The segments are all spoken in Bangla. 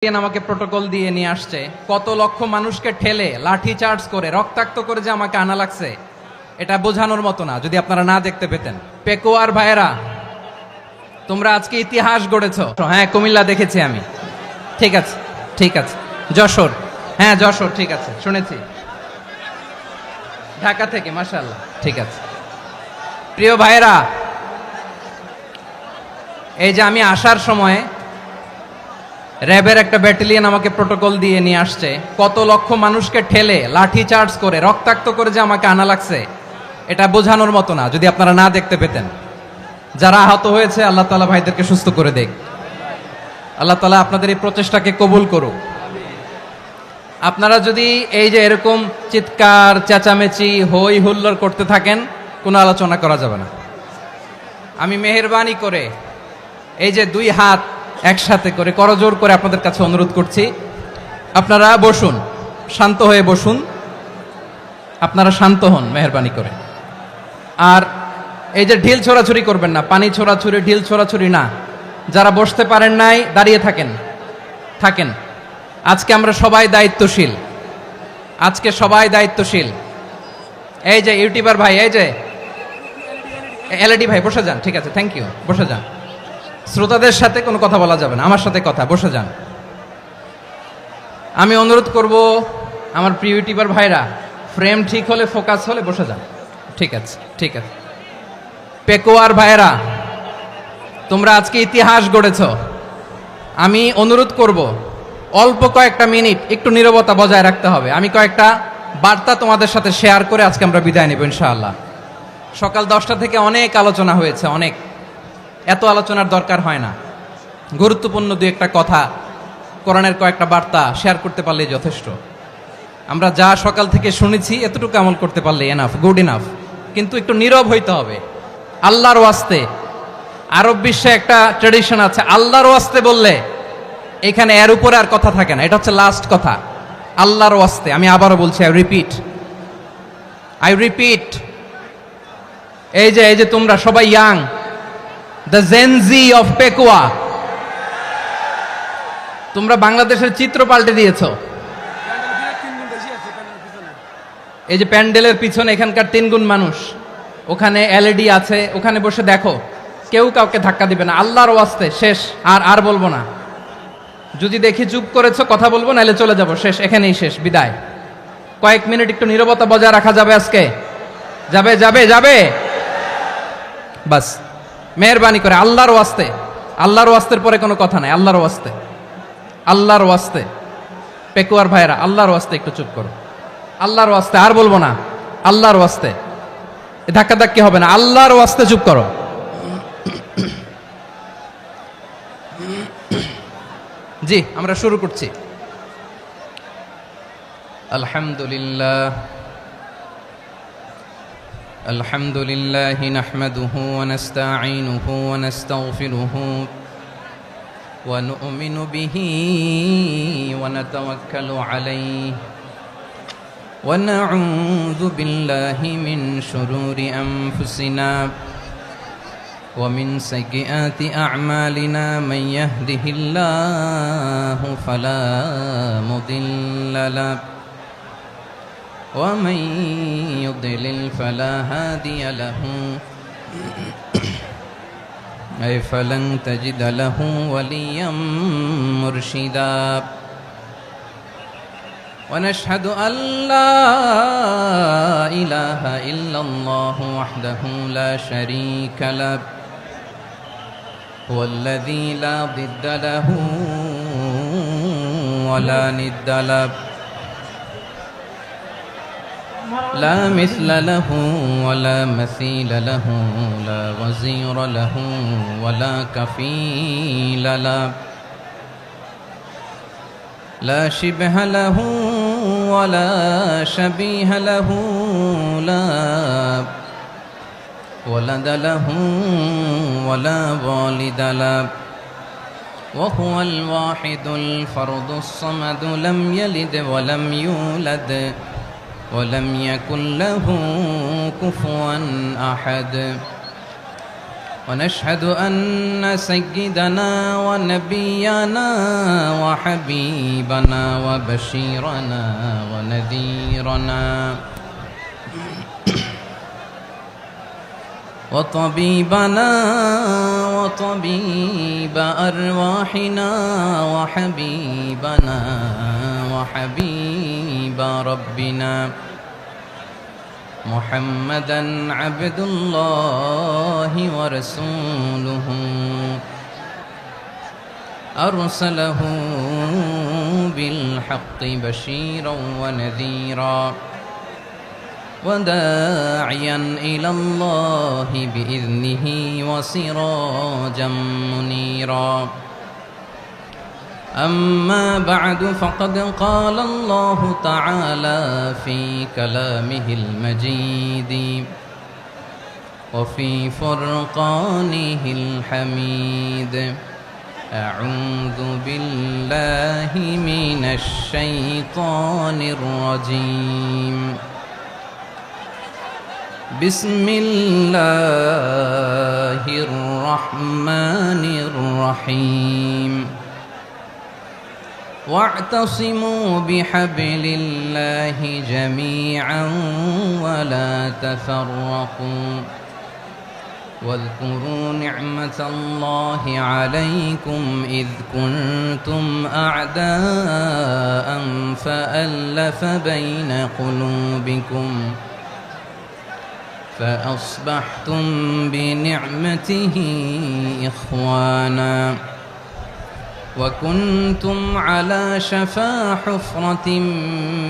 আমাকে প্রোটোকল দিয়ে নিয়ে আসছে, কত লক্ষ মানুষকে ঠেলে লাঠি চার্জ করে রক্তাক্ত করে যে আমাকে আনা লাগছে, এটা বোঝানোর মতো না যদি আপনারা না দেখতে পেতেন। পেকুয়ার ভাইয়েরা, তোমরা আজকে ইতিহাস গড়েছো। হ্যাঁ, কুমিল্লা দেখেছি আমি। ঠিক আছে, ঠিক আছে। যশোর, হ্যাঁ যশোর, ঠিক আছে, শুনেছি। ঢাকা থেকে, মাশাআল্লাহ, ঠিক আছে। প্রিয় ভাইয়েরা, এই যে আমি আসার সময় র্যাবের একটা ব্যাটালিয়ন আমাকে প্রোটোকল দিয়ে নিয়ে আসছে, কত লক্ষ মানুষকে ঠেলে লাঠি চার্জ করে রক্তাক্ত করে যে আমাকে আনা লাগছে, এটা বোঝানোর মতো না যদি আপনারা না দেখতে পেতেন। যারা আহত হয়েছে, আল্লাহ তাআলা ভাইদেরকে সুস্থ করে দেখ। আল্লাহ তাআলা আপনাদের এই প্রচেষ্টাকে কবুল করুক। আপনারা যদি এই যে এরকম চিৎকার চেঁচামেচি হই হুল্লোড় করতে থাকেন, কোনো আলোচনা করা যাবে না। আমি মেহেরবানি করে এই যে দুই হাত একসাথে করে করজোর করে আপনাদের কাছে অনুরোধ করছি, আপনারা বসুন, শান্ত হয়ে বসুন। আপনারা শান্ত হন মেহেরবানি করে। আর এই যে ঢিল ছোড়াছুরি করবেন না, পানি ছোড়াছুরি, ঢিল ছোড়াছুরি না। যারা বসতে পারেন নাই, দাঁড়িয়ে থাকেন থাকেন। আজকে আমরা সবাই দায়িত্বশীল, আজকে সবাই দায়িত্বশীল। এই যে ইউটিউবার ভাই, এই যে এলইডি ভাই, বসে যান। ঠিক আছে, থ্যাংক ইউ, বসে যান। শ্রোতাদের সাথে কোনো কথা বলা যাবে না, আমার সাথে কথা, বসে যান। আমি অনুরোধ করব আমার প্রিয় ইউটিউবার ভাইরা, ফ্রেম ঠিক হলে, ফোকাস হলে বসে যান। ঠিক আছে, ঠিক আছে। পেকুয়ার ভাইরা, তোমরা আজকে ইতিহাস গড়েছ। আমি অনুরোধ করব অল্প কয়েকটা মিনিট একটু নীরবতা বজায় রাখতে হবে। আমি কয়েকটা বার্তা তোমাদের সাথে শেয়ার করে আজকে আমরা বিদায় নেব ইনশাআল্লাহ। সকাল 10টা থেকে অনেক আলোচনা হয়েছে, অনেক, এত আলোচনার দরকার হয় না। গুরুত্বপূর্ণ দুই একটা কথা, কোরআনের কয়েকটা বার্তা শেয়ার করতে পারলেই যথেষ্ট। আমরা যা সকাল থেকে শুনেছি এতটুকু আমল করতে পারলে এনাফ, গুড ইনাফ। কিন্তু একটু নীরব হইতে হবে আল্লাহর ওয়াস্তে। আরব বিশ্বে একটা ট্র্যাডিশন আছে, আল্লাহর ওয়াস্তে বললে এখানে এর উপরে আর কথা থাকে না, এটা হচ্ছে লাস্ট কথা। আল্লাহর ওয়াস্তে, আমি আবারও বলছি, আই রিপিট। এই যে তোমরা সবাই young, the Gen Z of Pekua, তোমরা বাংলাদেশের চিত্র পাল্টে দিয়েছ। এই যে প্যান্ডেলের পিছনে এখানকার 3 গুণ মানুষ, ওখানে এলইডি আছে, ওখানে বসে দেখো, কেউ কাউকে ধাক্কা দিবে না। আল্লাহর ওয়াস্তে, শেষ। আর বলবো না। যদি দেখি চুপ করেছো, কথা বলবো, নাহলে চলে যাব, শেষ, এখানেই শেষ, বিদায়। কয়েক মিনিট একটু নীরবতা বজায় রাখা যাবে আজকে? যাবে যাবে যাবে, বাস। মেহেরবানি করে আল্লাহর ওয়াস্তে, আল্লাহর ওয়াস্তের পরে কোনো কথা নাই, আল্লাহর ওয়াস্তে, আল্লাহর ওয়াস্তে। পেকুয়ার ভাইরা, আল্লাহর ওয়াস্তে একটু চুপ করো, আল্লাহর ওয়াস্তে, আর বলবো না, আল্লাহর ওয়াস্তে। ধাক্কাধাক্কি হবে না, আল্লাহর ওয়াস্তে চুপ করো। জি, আমরা শুরু করছি। আলহামদুলিল্লাহ, আলহামদুলিল্লাহি নাহমাদুহু ওয়া নাস্তাঈনুহু ওয়া নাস্তাগফিরুহু ওয়া নু'মিনু বিহি ওয়া নাতাওয়াক্কালু আলাইহি ওয়া না'উযু বিল্লাহি মিন শুরুরি আনফুসিনা ومن سيئات أعمالنا من يهده الله فلا مضل له ومن يضلل فلا هادي له أي فلن تجد له وليا مرشدا ونشهد أن لا إله إلا الله وحده لا شريك له هو الذي لا ضد له ولا ند له لا مثل له ولا مثيل له لا وزير له ولا كفيل له لا شبه له ولا شبيه له لا ولد له ولا والد له وهو الواحد الفرد الصمد لم يلد ولم يولد ولم يكن له كفوا أحد ونشهد أن سيدنا ونبينا وحبيبنا وبشيرنا ونذيرنا وطبيبنا وطبيب أرواحنا وحبيبنا وحبيب ربنا محمدا عبد الله ورسوله أرسله بالحق بشيرا ونذيرا وداعيا إلى الله بإذنه وسراجا منيرا أما بعد فقد قال الله تعالى في كلامه المجيد وفي فرقانه الحميد أعوذ بالله من الشيطان الرجيم بسم الله الرحمن الرحيم واعتصموا بحبل الله جميعا ولا تفرقوا واذكروا نعمة الله عليكم إذ كنتم أعداء فألف بين قلوبكم فأصبحتم بنعمته إخوانا وكنتم على شفا حفرة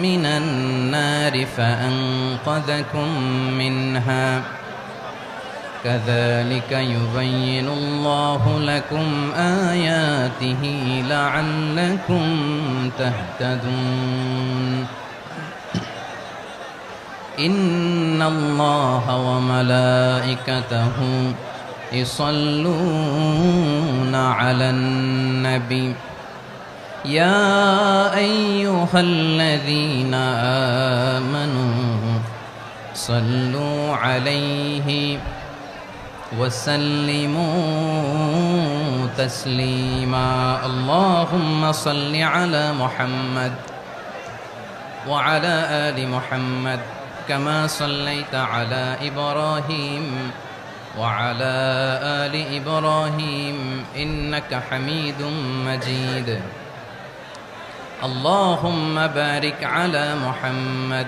من النار فأنقذكم منها كذلك يبين الله لكم آياته لعلكم تهتدون إن الله وملائكته يصلون على النبي يا أيها الذين آمنوا صلوا عليه وسلموا تسليما اللهم صل على محمد وعلى آل محمد كما صليت على إبراهيم وعلى آل إبراهيم إنك حميد مجيد اللهم بارك على محمد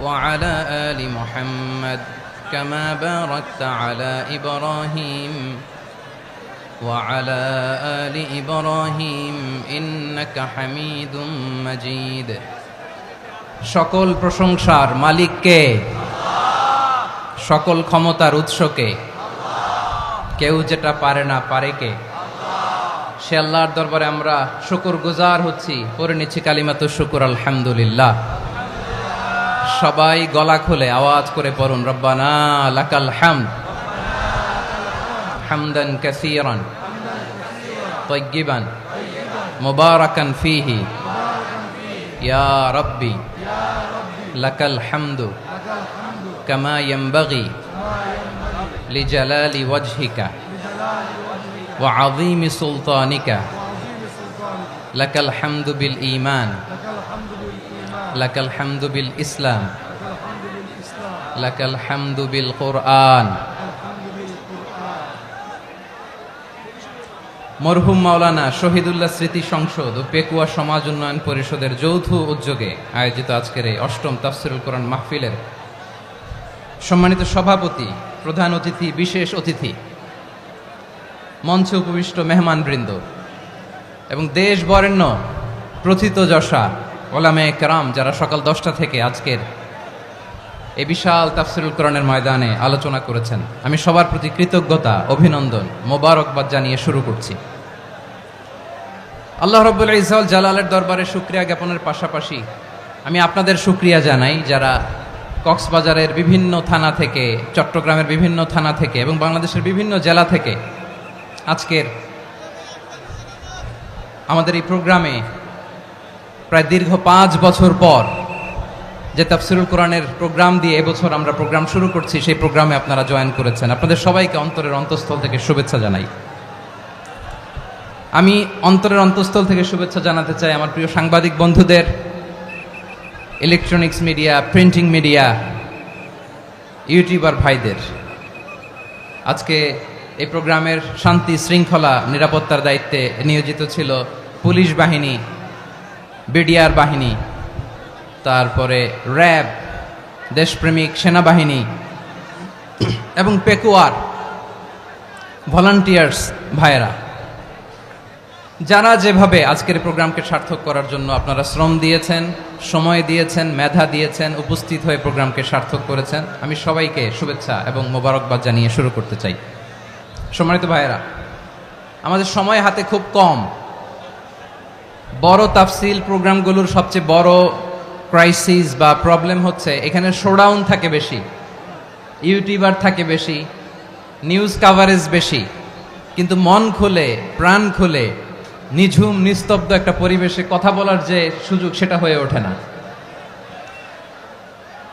وعلى آل محمد كما باركت على إبراهيم وعلى آل إبراهيم إنك حميد مجيد সকল প্রশংসার মালিক কে? সকল ক্ষমতার উৎস কে? কেউ যেটা পারে না পারে কে? সে আল্লাহর দরবারে আমরা শুকরগুজার হচ্ছি, পড়ে নিচ্ছি কালিমাতু শুকর আলহামদুলিল্লাহ। সবাই গলা খুলে আওয়াজ করে পড়ুন রব্বানা লাকাল হামদ হামদান কাসীরান তাইয়্যিবান মুবারাকান ফীহি ইয়া রাব্বি লাকাল হামদু কামা ইয়ানবাগি লিজালালি ওয়াজহিকা ওয়া আযীমি সুলতানিকা লাকাল হামদু বিল ঈমান লাকাল হামদু বিল ইসলাম লাকাল হামদু বিল কুরআন। মরহুম মাওলানা শহীদুল্লাহ স্মৃতি সংসদ ও পেকুয়া সমাজ উন্নয়ন পরিষদের যৌথ উদ্যোগে আয়োজিত আজকের এই অষ্টম তাফসীরুল কোরআন মাহফিলের সম্মানিত সভাপতি, প্রধান অতিথি, বিশেষ অতিথি, মঞ্চে উপবিষ্ট মেহমানবৃন্দ এবং দেশ বরেণ্য প্রথিতযশা ওলামায়ে কেরাম যারা সকাল 10টা থেকে আজকের এই বিশাল তাফসীরুল কোরআনের ময়দানে আলোচনা করেছেন, আমি সবার প্রতি কৃতজ্ঞতা, অভিনন্দন, মোবারকবাদ জানিয়ে শুরু করছি। আল্লাহ রাব্বুল ইজ্জত জালালের দরবারে শুকরিয়া জ্ঞাপনের পাশাপাশি আমি আপনাদের শুকরিয়া জানাই যারা কক্সবাজারের বিভিন্ন থানা থেকে, চট্টগ্রামের বিভিন্ন থানা থেকে এবং বাংলাদেশের বিভিন্ন জেলা থেকে আজকের আমাদের এই প্রোগ্রামে প্রায় দীর্ঘ 5 বছর পর যে তাফসিরুল কোরআনের প্রোগ্রাম দিয়ে এবছর আমরা প্রোগ্রাম শুরু করছি, সেই প্রোগ্রামে আপনারা জয়েন করেছেন। আপনাদের সবাইকে অন্তরের অন্তঃস্থল থেকে শুভেচ্ছা জানাই। আমি অন্তরের অন্তঃস্থল থেকে শুভেচ্ছা জানাতে চাই আমার প্রিয় সাংবাদিক বন্ধুদের, electronics media, printing media, YouTuber ভাইদের। আজকে এই প্রোগ্রামের শান্তি শৃঙ্খলা নিরাপত্তার দায়িত্বে নিয়োজিত ছিল পুলিশ বাহিনী, বিডিআর বাহিনী, তারপরে র্যাব, দেশপ্রেমিক সেনাবাহিনী এবং পেকুয়ার ভলান্টিয়ার্স ভাইয়েরা, যারা যেভাবে আজকের প্রোগ্রামকে সার্থক করার জন্য আপনারা শ্রম দিয়েছেন, সময় দিয়েছেন, মেধা দিয়েছেন, উপস্থিত হয়ে প্রোগ্রামকে সার্থক করেছেন, আমি সবাইকে শুভেচ্ছা এবং মোবারকবাদ জানিয়ে শুরু করতে চাই। সম্মানিত ভাইয়েরা, আমাদের সময় হাতে খুব কম। বড় তাফসিল প্রোগ্রামগুলোর সবচেয়ে বড় ক্রাইসিস বা প্রবলেম হচ্ছে এখানে শোডাউন থাকে বেশি, ইউটিউবার থাকে বেশি, নিউজ কাভারেজ বেশি, কিন্তু মন খুলে, প্রাণ খুলে, নিঝুম নিস্তব্ধ একটা পরিবেশে কথা বলার যে সুযোগ, সেটা হয়ে ওঠে না।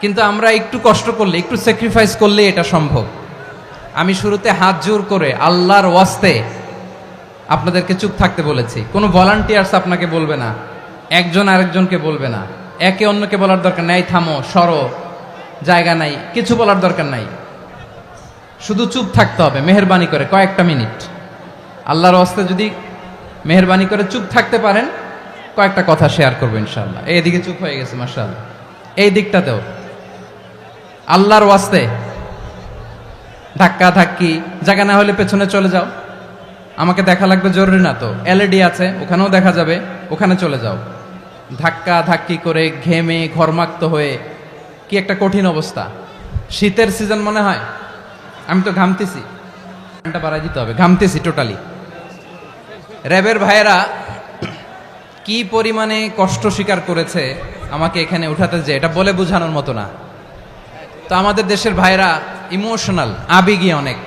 কিন্তু আমরা একটু কষ্ট করলে, একটু স্যাক্রিফাইস করলে এটা সম্ভব। আমি শুরুতে হাত জোর করে আল্লাহর ওয়াস্তে আপনাদেরকে চুপ থাকতে বলেছি। কোনো ভলান্টিয়ার্স আপনাকে বলবে না, একজন আরেকজনকে বলবে না, একে অন্যকে বলার দরকার নাই, থামো, সরো, জায়গা নাই, কিছু বলার দরকার নাই। শুধু চুপ থাকতে হবে মেহেরবানি করে কয়েকটা মিনিট। আল্লাহর ওয়াস্তে যদি মেহেরবানি করে চুপ থাকতে পারেন, কয়েকটা কথা শেয়ার করবো ইনশাআল্লাহ। এইদিকে চুপ হয়ে গেছে মাশাআল্লাহ, এই দিকটাতেও আল্লাহর ওয়াস্তে ধাক্কা ধাক্কি, জায়গা না হলে পেছনে চলে যাও। আমাকে দেখা লাগবে জরুরি না তো, এলইডি আছে, ওখানেও দেখা যাবে, ওখানে চলে যাও। ধাক্কা ধাক্কি করে ঘেমে ঘরমাক্ত হয়ে কি একটা কঠিন অবস্থা। শীতের সিজন মনে হয়, আমি তো ঘামতেছি, ঘন্টা বাড়াই দিতে হবে, ঘামতেছি টোটালি। র্যাবের ভাইয়েরা কি পরিমাণে কষ্ট স্বীকার করেছে আমাকে এখানে উঠাতে, যে এটা বলে বোঝানোর মতো না। তো আমাদের দেশের ভাইয়েরা ইমোশনাল, আবেগী, অনেক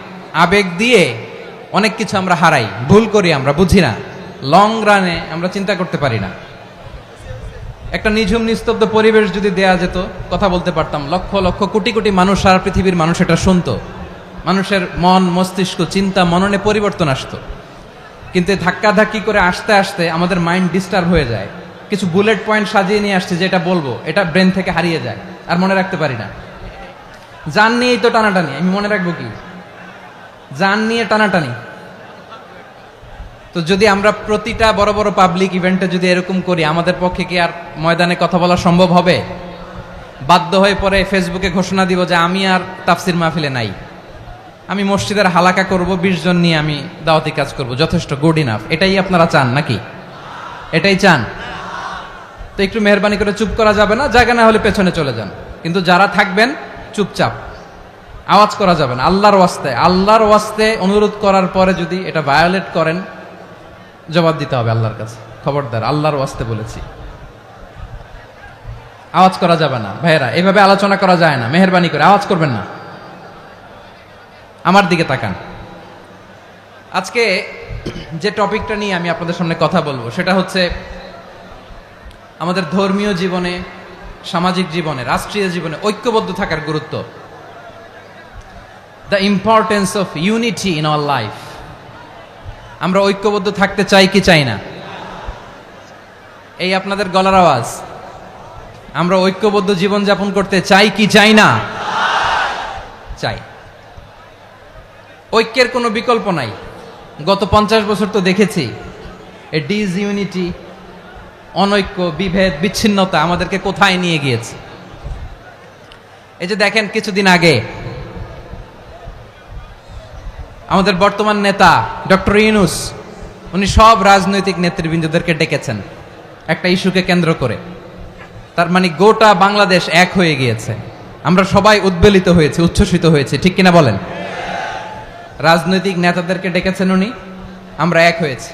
আবেগ দিয়ে অনেক কিছু আমরা হারাই, ভুল করি, আমরা বুঝি না, লং রানে আমরা চিন্তা করতে পারি না। একটা নিঝুম নিস্তব্ধ পরিবেশ যদি দেয়া যেত, কথা বলতে পারতাম, লক্ষ লক্ষ কোটি কোটি মানুষ, সারা পৃথিবীর মানুষ এটা শুনতো, মানুষের মন মস্তিষ্ক চিন্তা মননে পরিবর্তন আসতো। কিন্তু ধাক্কা ধাক্কি করে আসতে আসতে আমাদের মাইন্ড ডিস্টার্ব হয়ে যায়। কিছু বুলেট পয়েন্ট সাজিয়ে নিয়ে আসছে, যেটা বলবো এটা ব্রেন থেকে হারিয়ে যায়, আর মনে রাখতে পারি না। জান নিয়েই তো টানাটানি, আমি মনে রাখবো কি? জান নিয়ে টানাটানি। তো যদি আমরা প্রতিটা বড় বড় পাবলিক ইভেন্টে যদি এরকম করি, আমাদের পক্ষে কি আর ময়দানে কথা বলা সম্ভব হবে? বাধ্য হয়ে পরে ফেসবুকে ঘোষণা দিব যে আমি আর তাফসির মাহফিলে নাই, আমি মসজিদের হালাকা করব, 20 জন নিয়ে আমি দাওয়াতি কাজ করব, যথেষ্ট, গুড ইনাফ। এটাই আপনারা চান নাকি? এটাই চান? তো একটু মেহরবানি করে চুপ করা যাবে না? জায়গা না হলে পেছনে চলে যান, কিন্তু যারা থাকবেন চুপচাপ, আওয়াজ করা যাবে না। আল্লাহর ওয়াস্তে, আল্লাহর ওয়াস্তে অনুরোধ করার পরে যদি এটা ভায়োলেট করেন, জবাব দিতে হবে আল্লাহর কাছে। খবরদার, আল্লাহর ওয়াস্তে বলেছি, আওয়াজ করা যাবে না। ভাইয়েরা, এভাবে আলোচনা করা যায় না, মেহরবানি করে আওয়াজ করবেন না। আমার দিকে তাকান। আজকে যে টপিকটা নিয়ে আমি আপনাদের সামনে কথা বলবো, সেটা হচ্ছে আমাদের ধর্মীয় জীবনে, সামাজিক জীবনে, রাষ্ট্রীয় জীবনে ঐক্যবদ্ধ থাকার গুরুত্ব। The importance of unity in our life. আমরা ঐক্যবদ্ধ থাকতে চাই কি চাই না? এই আপনাদের গলার আওয়াজ। আমরা ঐক্যবদ্ধ জীবন যাপন করতে চাই কি চাই না? চাই। ঐক্যের কোনো বিকল্প নাই। গত 50 বছর তো দেখেছি এই ডিসইউনিটি, অনৈক্য, বিভেদ, বিচ্ছিন্নতা আমাদেরকে কোথায় নিয়ে গিয়েছে। এই যে দেখেন, কিছুদিন আগে আমাদের বর্তমান নেতা ডক্টর ইউনূস, উনি সব রাজনৈতিক নেতৃবৃন্দদেরকে ডেকেছেন একটা ইস্যুকে কেন্দ্র করে। তার মানে গোটা বাংলাদেশ এক হয়ে গিয়েছে। আমরা সবাই উদ্বেলিত হয়েছে, উচ্ছ্বসিত হয়েছে, ঠিক কিনা বলেন? রাজনৈতিক নেতাদেরকে ডেকেছেন উনি, আমরা এক হয়েছি।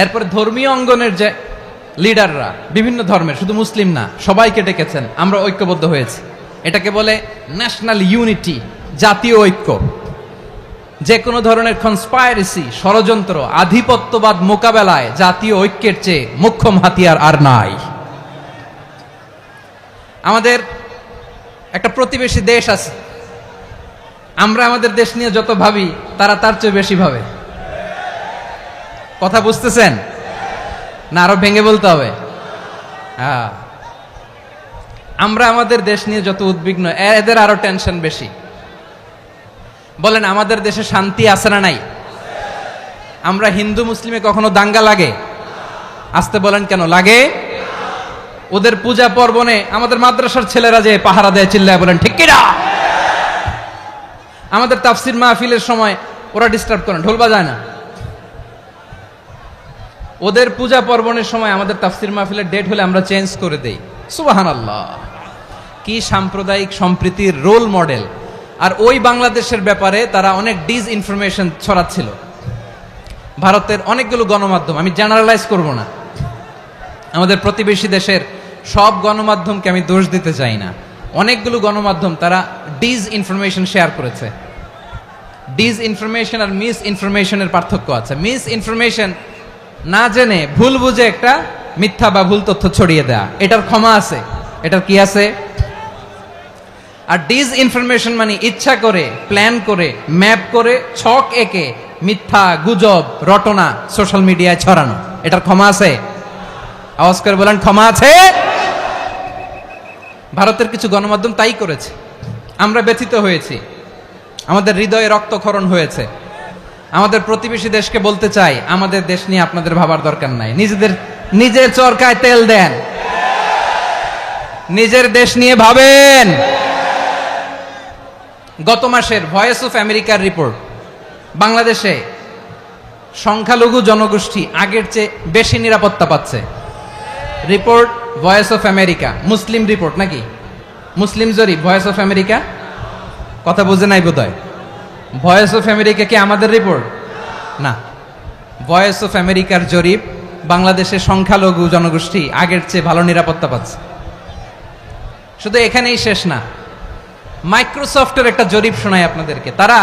এরপরে ধর্মীয় অঙ্গনের যে লিডাররা, বিভিন্ন ধর্মের, শুধু মুসলিম না, সবাইকে ডেকেছেন, আমরা ঐক্যবদ্ধ হয়েছি। এটাকে বলে ন্যাশনাল ইউনিটি, জাতীয় ঐক্য। যে কোনো ধরনের কনস্পাইরেসি, ষড়যন্ত্র, আধিপত্যবাদ মোকাবেলায় জাতীয় ঐক্যের চেয়ে মোক্ষম হাতিয়ার আর নাই। আমাদের একটা প্রতিবেশী দেশ আছে, আমরা আমাদের দেশ নিয়ে যত ভাবি তারা তার চেয়ে বেশি ভাবে। কথা বুঝতেছেন না? আরো ভেঙে বলতে হবে। হ্যাঁ, আমরা আমাদের দেশ নিয়ে যত উদ্বিগ্ন, এদের আরো টেনশন বেশি। বলেন, আমাদের দেশে শান্তি আছে না নাই? আমরা হিন্দু মুসলিমে কখনো দাঙ্গা লাগে? আসতে বলেন, কেন লাগে? ওদের পূজা পর্বণে আমাদের মাদ্রাসার ছেলেরা যে পাহারা দেয়, চিল্লায় বলেন ঠিক কিনা? আমাদের তাফসির মাহফিলের সময় ওরা ডিস্টার্ব করেন, ঢোল বাজায় না। ওদের পূজা পর্বণের সময় আমাদের তাফসির মাহফিলের ডেট হলে আমরা চেঞ্জ করে দেই। সুবহানাল্লাহ, কি সাম্প্রদায়িক সম্প্রীতির রোল মডেল। আর ওই বাংলাদেশের ব্যাপারে তারা অনেক ডিসইনফরমেশন ছড়াচ্ছিল। ভারতের অনেকগুলো গণমাধ্যম, আমি জেনারেলাইজ করব না, আমাদের প্রতিবেশী দেশের সব গণমাধ্যমকে আমি দোষ দিতে চাই না, অনেকগুলো গণমাধ্যম তারা ডিসইনফরমেশন শেয়ার করেছে। ডিসইনফরমেশন আর মিস ইনফরমেশনের পার্থক্য আছে। মিস ইনফরমেশন না জেনে ভুল বুঝে একটা মিথ্যা বা ভুল তথ্য ছড়িয়ে দেয়া, এটার ক্ষমা আছে, এটার কি আছে? আর ডিসইনফরমেশন মানে ইচ্ছা করে, প্ল্যান করে, ম্যাপ করে, ছক এঁকে মিথ্যা, গুজব, রটনা সোশ্যাল মিডিয়ায় ছড়ানো, এটার ক্ষমা আছে? আওয়াজ করে বলেন, ক্ষমা আছে? ভারতের কিছু গণমাধ্যম তাই করেছে। আমরা ব্যথিত হয়েছি, আমাদের হৃদয়ে রক্তক্ষরণ হয়েছে। আমাদের প্রতিবেশী দেশকে বলতে চাই, আমাদের দেশ নিয়ে আপনাদের ভাবার দরকার নাই, নিজের চরকায় তেল দেন, নিজের দেশ নিয়ে ভাবেন। গত মাসের ভয়েস অফ আমেরিকার রিপোর্ট, বাংলাদেশে সংখ্যালঘু জনগোষ্ঠী আগের চেয়ে বেশি নিরাপত্তা পাচ্ছে। Report voice of America, Muslim report নাকি? মুসলিম জরিপ, ভয়েস অফ আমেরিকা। কথা বুঝে নাই বোধহয়। ভয়েস অফ আমেরিকা কি আমাদের রিপোর্ট? না, ভয়েস অফ আমেরিকার জরিপ, বাংলাদেশের সংখ্যালঘু জনগোষ্ঠী আগের চেয়ে ভালো নিরাপত্তা পাচ্ছে। শুধু এখানেই শেষ না, মাইক্রোসফটের একটা জরিপ শোনায় আপনাদেরকে। তারা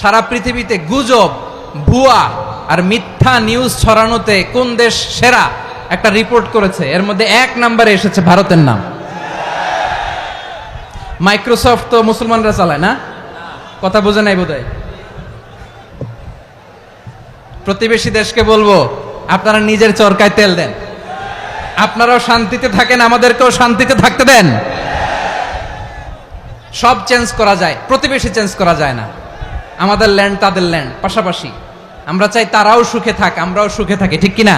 সারা পৃথিবীতে গুজব, ভুয়া আর মিথ্যা নিউজ ছড়ানোতে কোন দেশ সেরা একটা রিপোর্ট করেছে। এর মধ্যে 1 নম্বরে এসেছে ভারতের নাম। মাইক্রোসফট তো মুসলমানরা চালায় না? কথা বোঝে নাই বোধহয়। প্রতিবেশী দেশকে বলবো, আপনারা নিজের চরকায় তেল দেন, আপনারাও শান্তিতে থাকেন, আমাদেরকেও শান্তিতে থাকতে দেন। সব চেঞ্জ করা যায়, প্রতিবেশী চেঞ্জ করা যায় না। আমাদের ল্যান্ড তাদের ল্যান্ড, পাশাপাশি। আমরা চাই তারাও সুখে থাক, আমরাও সুখে থাকি, ঠিক কিনা?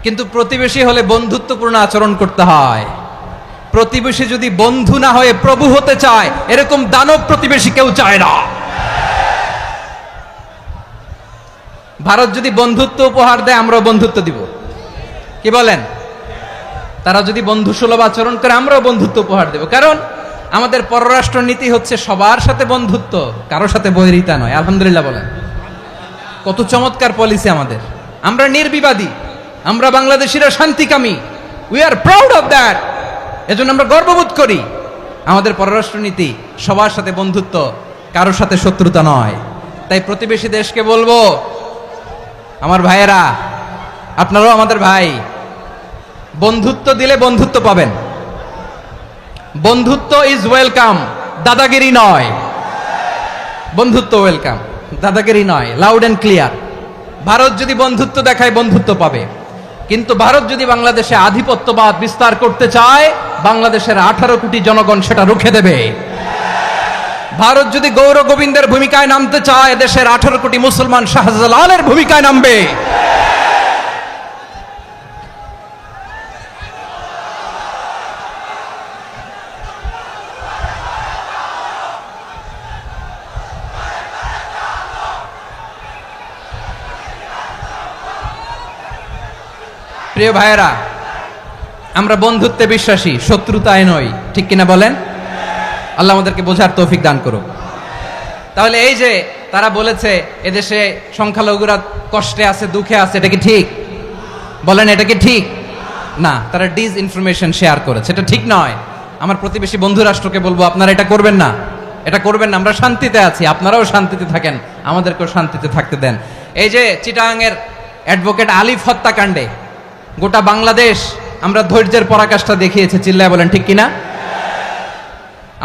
কিন্তু প্রতিবেশী হলে বন্ধুত্বপূর্ণ আচরণ করতে হয়। প্রতিবেশী যদি বন্ধু না হয়ে প্রভু হতে চায়, এরকম দানব প্রতিবেশী কেউ চায় না। ভারত যদি বন্ধুত্ব উপহার দেয়, আমরাও বন্ধুত্ব দিব, কি বলেন? তারা যদি বন্ধু সুলভ আচরণ করে, আমরাও বন্ধুত্ব উপহার দেব। কারণ আমাদের পররাষ্ট্র নীতি হচ্ছে সবার সাথে বন্ধুত্ব, কারোর সাথে বৈরিতা নয়। আলহামদুলিল্লাহ বলেন, কত চমৎকার পলিসি আমাদের। আমরা নির্বিবাদী, আমরা বাংলাদেশিরা শান্তিকামী, we are proud of that. এজন্য আমরা গর্ববোধ করি। আমাদের পররাষ্ট্র নীতি সবার সাথে বন্ধুত্ব, কারোর সাথে শত্রুতা নয়। তাই প্রতিবেশী দেশকে বলবো, আমার ভাইয়েরা, আপনারাও আমাদের ভাই, বন্ধুত্ব দিলে বন্ধুত্ব পাবেন। বন্ধুত্ব ইজ ওয়েলকাম, দাদাগিরি নয়। বন্ধুত্ব ওয়েলকাম, দাদাগিরি নয়, লাউড এন্ড ক্লিয়ার। ভারত যদি বন্ধুত্ব দেখায়, বন্ধুত্ব পাবে। কিন্তু ভারত যদি বাংলাদেশে আধিপত্যবাদ বিস্তার করতে চায়, বাংলাদেশের 18 কোটি জনগণ সেটা রুখে দেবে। ভারত যদি গৌর গোবিন্দের ভূমিকায় নামতে চায়, দেশের 18 কোটি মুসলমান শাহজালালের ভূমিকায় নামবে। প্রিয় ভাইয়েরা, আমরা বন্ধুত্বে বিশ্বাসী, শত্রুতায় নই, ঠিক কিনা বলেন? আল্লাহ আমাদেরকে বোঝার তৌফিক দান করুক। তাহলে এই যে তারা বলেছে এদেশে সংখ্যালঘুরা কষ্টে আছে, দুঃখে আছে, এটা কি ঠিক? বলেন, এটা কি ঠিক? না, তারা ডিসইনফরমেশন শেয়ার করেছে, এটা ঠিক নয়। আমার প্রতিবেশী বন্ধু রাষ্ট্রকে বলবো, আপনারা এটা করবেন না, এটা করবেন না। আমরা শান্তিতে আছি, আপনারাও শান্তিতে থাকেন, আমাদেরকেও শান্তিতে থাকতে দেন। এই যে চিটাগাংয়ের অ্যাডভোকেট আলিফ হত্যাকাণ্ডে গোটা বাংলাদেশ আমরা ধৈর্যের পরাকাষ্ঠা দেখিয়েছি, চিল্লায় বলেন ঠিক কিনা?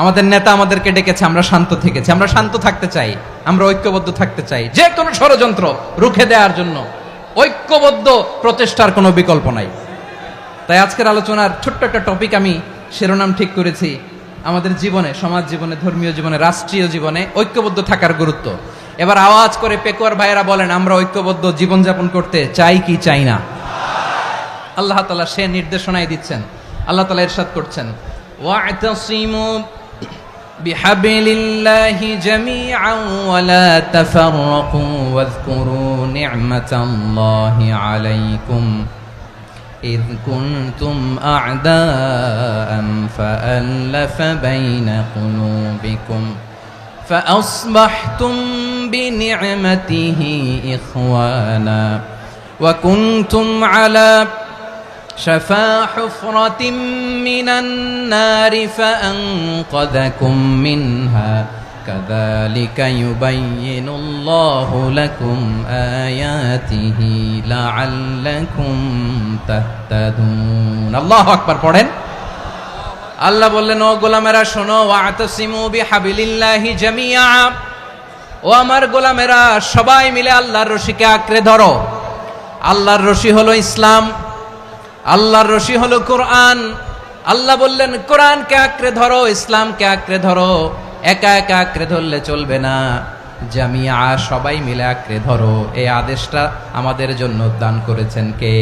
আমাদের নেতা আমাদেরকে ডেকেছে, আমরা শান্ত থেকেছি। আমরা শান্ত থাকতে চাই, আমরা ঐক্যবদ্ধ থাকতে চাই, যে কোনো ষড়যন্ত্র রুখে দেওয়ার জন্য ঐক্যবদ্ধ প্রচেষ্টার কোনো বিকল্প নাই। তাই আজকের আলোচনার ছোট্ট একটা টপিক আমি শিরোনাম ঠিক করেছি, আমাদের জীবনে, সমাজ জীবনে, ধর্মীয় জীবনে, রাষ্ট্রীয় জীবনে ঐক্যবদ্ধ থাকার গুরুত্ব। এবার আওয়াজ করে পেকুয়ার ভাইয়েরা বলেন, আমরা ঐক্যবদ্ধ জীবনযাপন করতে চাই কি চাই না? আল্লাহ তাআলা সে নির্দেশনাই দিচ্ছেন। আল্লাহ তাআলা ইরশাদ করছেন, ওয়া'তাসিমু বিহাবলিল্লাহি জামিআন ওয়া লা তাফাররাকু ওয়াযকুরু নি'মাতাল্লাহি আলাইকুম إذ كنتم أعداء فألف بين قلوبكم فأصبحتم بنعمته إخوانا وكنتم على شفا حفرة من النار فأنقذكم منها كذلك يبين الله لكم آياته لعلكم تهتدون الله أكبر পড়েন। আল্লাহ বললেন, ও গোলামেরা শোনো, ওয়া'তাসিমু বিহাবলিল্লাহি জামিআ, ও আমার গোলামেরা সবাই মিলে আল্লাহর রশিকে আঁকড়ে ধরো। আল্লাহর রশি হলো ইসলাম, আল্লাহর রশি হলো কোরআন। আল্লাহ বললেন কোরআনকে আঁকড়ে ধরো, ইসলামকে আঁকড়ে ধরো। একা একা আঁকড়ে ধরলে চলবে না, জামিয়া সবাই মিলে আঁকড়ে ধরো। এই আদেশটা আমাদের জন্য দান করেছেন কে?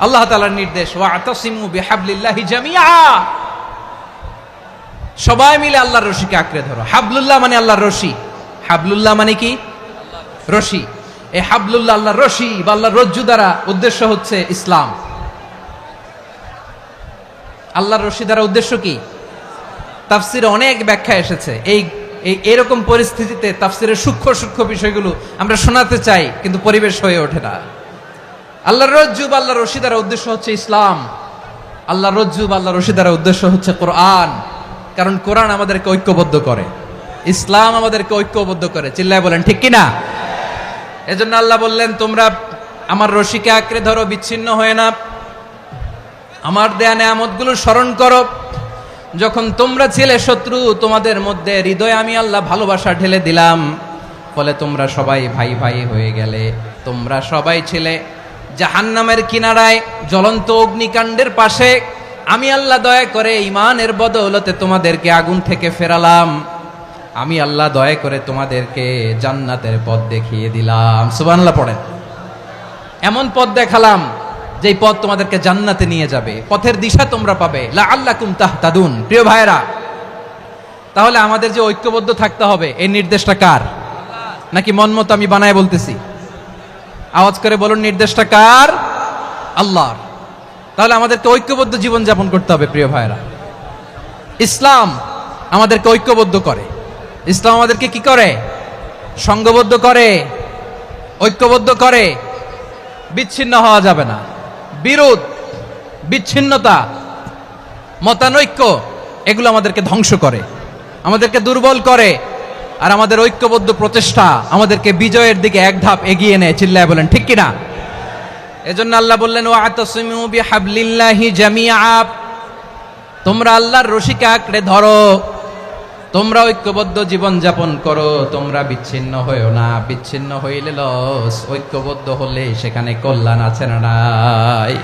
আল্লাহ তাআলার নির্দেশ, ওয়া'তাসিমু বিহাবলিল্লাহি জামিআ, সবাই মিলে আল্লাহর রশিকে আঁকড়ে ধরো। হাবলুল্লাহ মানে আল্লাহর রশি। হাবলুল্লাহ মানে কি? রশি। এই হাবলুল্লাহ আল্লাহর রশি বা আল্লাহর রজ্জু দ্বারা উদ্দেশ্য হচ্ছে ইসলাম। আল্লাহর রশি দ্বারা উদ্দেশ্য কি? তাফসিরে অনেক ব্যাখ্যা এসেছে। এরকম পরিস্থিতিতে তাফসিরের সূক্ষ্ম সূক্ষ্ম বিষয়গুলো আমরা শোনাতে চাই, কিন্তু পরিবেশ হয়ে ওঠে না। আল্লাহর রজ্জু বা আল্লাহর রশি দ্বারা উদ্দেশ্য হচ্ছে ইসলাম। আল্লাহর রজ্জু বা আল্লাহর রশি দ্বারা উদ্দেশ্য হচ্ছে কোরআন, কারণ কোরআন আমাদেরকে ঐক্যবদ্ধ করে, ইসলাম আমাদেরকে ঐক্যবদ্ধ করে। চিল্লায় বলেন ঠিক কিনা? এজন্য আল্লাহ বললেন, তোমরা আমার রশিকে আঁকড়ে ধরো, বিচ্ছিন্ন হয়ে না। আমার দেয়া নেয়ামতগুলো স্মরণ করো। যখন তোমরা ছিলে শত্রু, তোমাদের মধ্যে হৃদয়ে আমি আল্লাহ ভালোবাসা ঢেলে দিলাম, ফলে তোমরা সবাই ভাই ভাই হয়ে গেলে। তোমরা সবাই ছিলে জাহান্নামের কিনারায়, জ্বলন্ত অগ্নিকাণ্ডের পাশে। আমি আল্লাহ দয়া করে ঈমানের বদৌলতে তোমাদেরকে আগুন থেকে ফেরালাম। আমি আল্লাহ দয়া করে তোমাদেরকে জান্নাতের পথ দেখিয়ে দিলাম। সুবহানাল্লাহ পড়েন। এমন পথ দেখালাম যেই পথ তোমাদেরকে জান্নাতে নিয়ে যাবে, পথের দিশা তোমরা পাবে। লাআল্লাকুম তাহতাদুন। প্রিয় ভাইরা, তাহলে আমাদের যে ঐক্যবদ্ধ থাকতে হবে, এই নির্দেশটা কার? নাকি মন মতো আমি বানায় বলতেছি? আওয়াজ করে বলুন, নির্দেশটা কার? আল্লাহর। তাহলে আমাদেরকে ঐক্যবদ্ধ জীবন যাপন করতে হবে। প্রিয় ভাইরা, ইসলাম আমাদেরকে ঐক্যবদ্ধ করে। ইসলাম আমাদেরকে কি করে? সংঘবদ্ধ করে, ঐক্যবদ্ধ করে। বিচ্ছিন্ন হওয়া যাবে না। বিরোধ, বিচ্ছিন্নতা, মতানৈক্য, এগুলো আমাদেরকে ধ্বংস করে, আমাদেরকে দুর্বল করে। আর আমাদের ঐক্যবদ্ধ প্রচেষ্টা আমাদেরকে বিজয়ের দিকে এক ধাপ এগিয়ে নেয়। চিল্লায় বলেন ঠিক কিনা? এজন্য আল্লাহ বললেন, ওয়া'তাসিমু বিহাবলিল্লাহি জামিআ, তোমরা আল্লাহর রশিকে আঁকড়ে ধরো, তোমরা ঐক্যবদ্ধ জীবন যাপন করো, তোমরা বিচ্ছিন্ন হইও না। বিচ্ছিন্ন হইলে লস, ঐক্যবদ্ধ হলে সেখানে কল্যাণ আছে না নাই?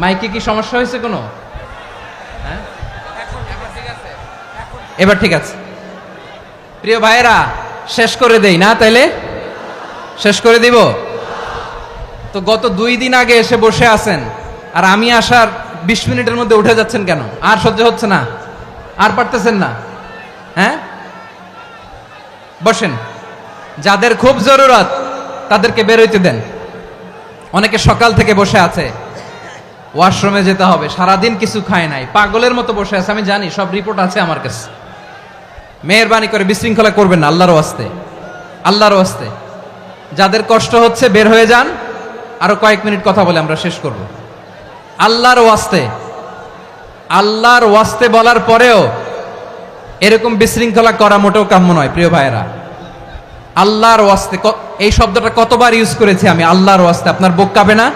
মাইকে কি সমস্যা হয়েছে কোনো? হ্যাঁ, এবার ঠিক আছে। প্রিয় ভাইয়েরা, শেষ করে দেই না? তাইলে শেষ করে দিব তো। গত 2 দিন আগে এসে বসে আছেন, আর আমি আসার 20 মিনিটের মধ্যে উঠে যাচ্ছেন কেন? আর সহ্য হচ্ছে না? আর পারতেছেন না? হ্যাঁ, বসেন। যাদের খুব জরুরত তাদেরকে বের হইতে দেন। অনেকে সকাল থেকে বসে আছে, ওয়াশরুমে যেতে হবে, সারাদিন কিছু খায় নাই, পাগলের মতো বসে আছে। আমি জানি, সব রিপোর্ট আছে আমার কাছে। মেহেরবানি করে বিশৃঙ্খলা করবেন না, আল্লাহর ওয়াস্তে, আল্লাহর ওয়াস্তে। যাদের কষ্ট হচ্ছে বের হয়ে যান। আরো কয়েক মিনিট কথা বলে আমরা শেষ করব। আল্লাহর ওয়াস্তে, আল্লাহর ওয়াস্তে বলার পরেও এরকম বিশৃঙ্খলা করা মোটেও কাম্য নয়। প্রিয় ভাইয়েরা, আল্লাহর ওয়াস্তে, এই শব্দটা কতবার ইউজ করেছি আমি, আল্লাহর ওয়াস্তে। আপনার বুক কাঁপে না?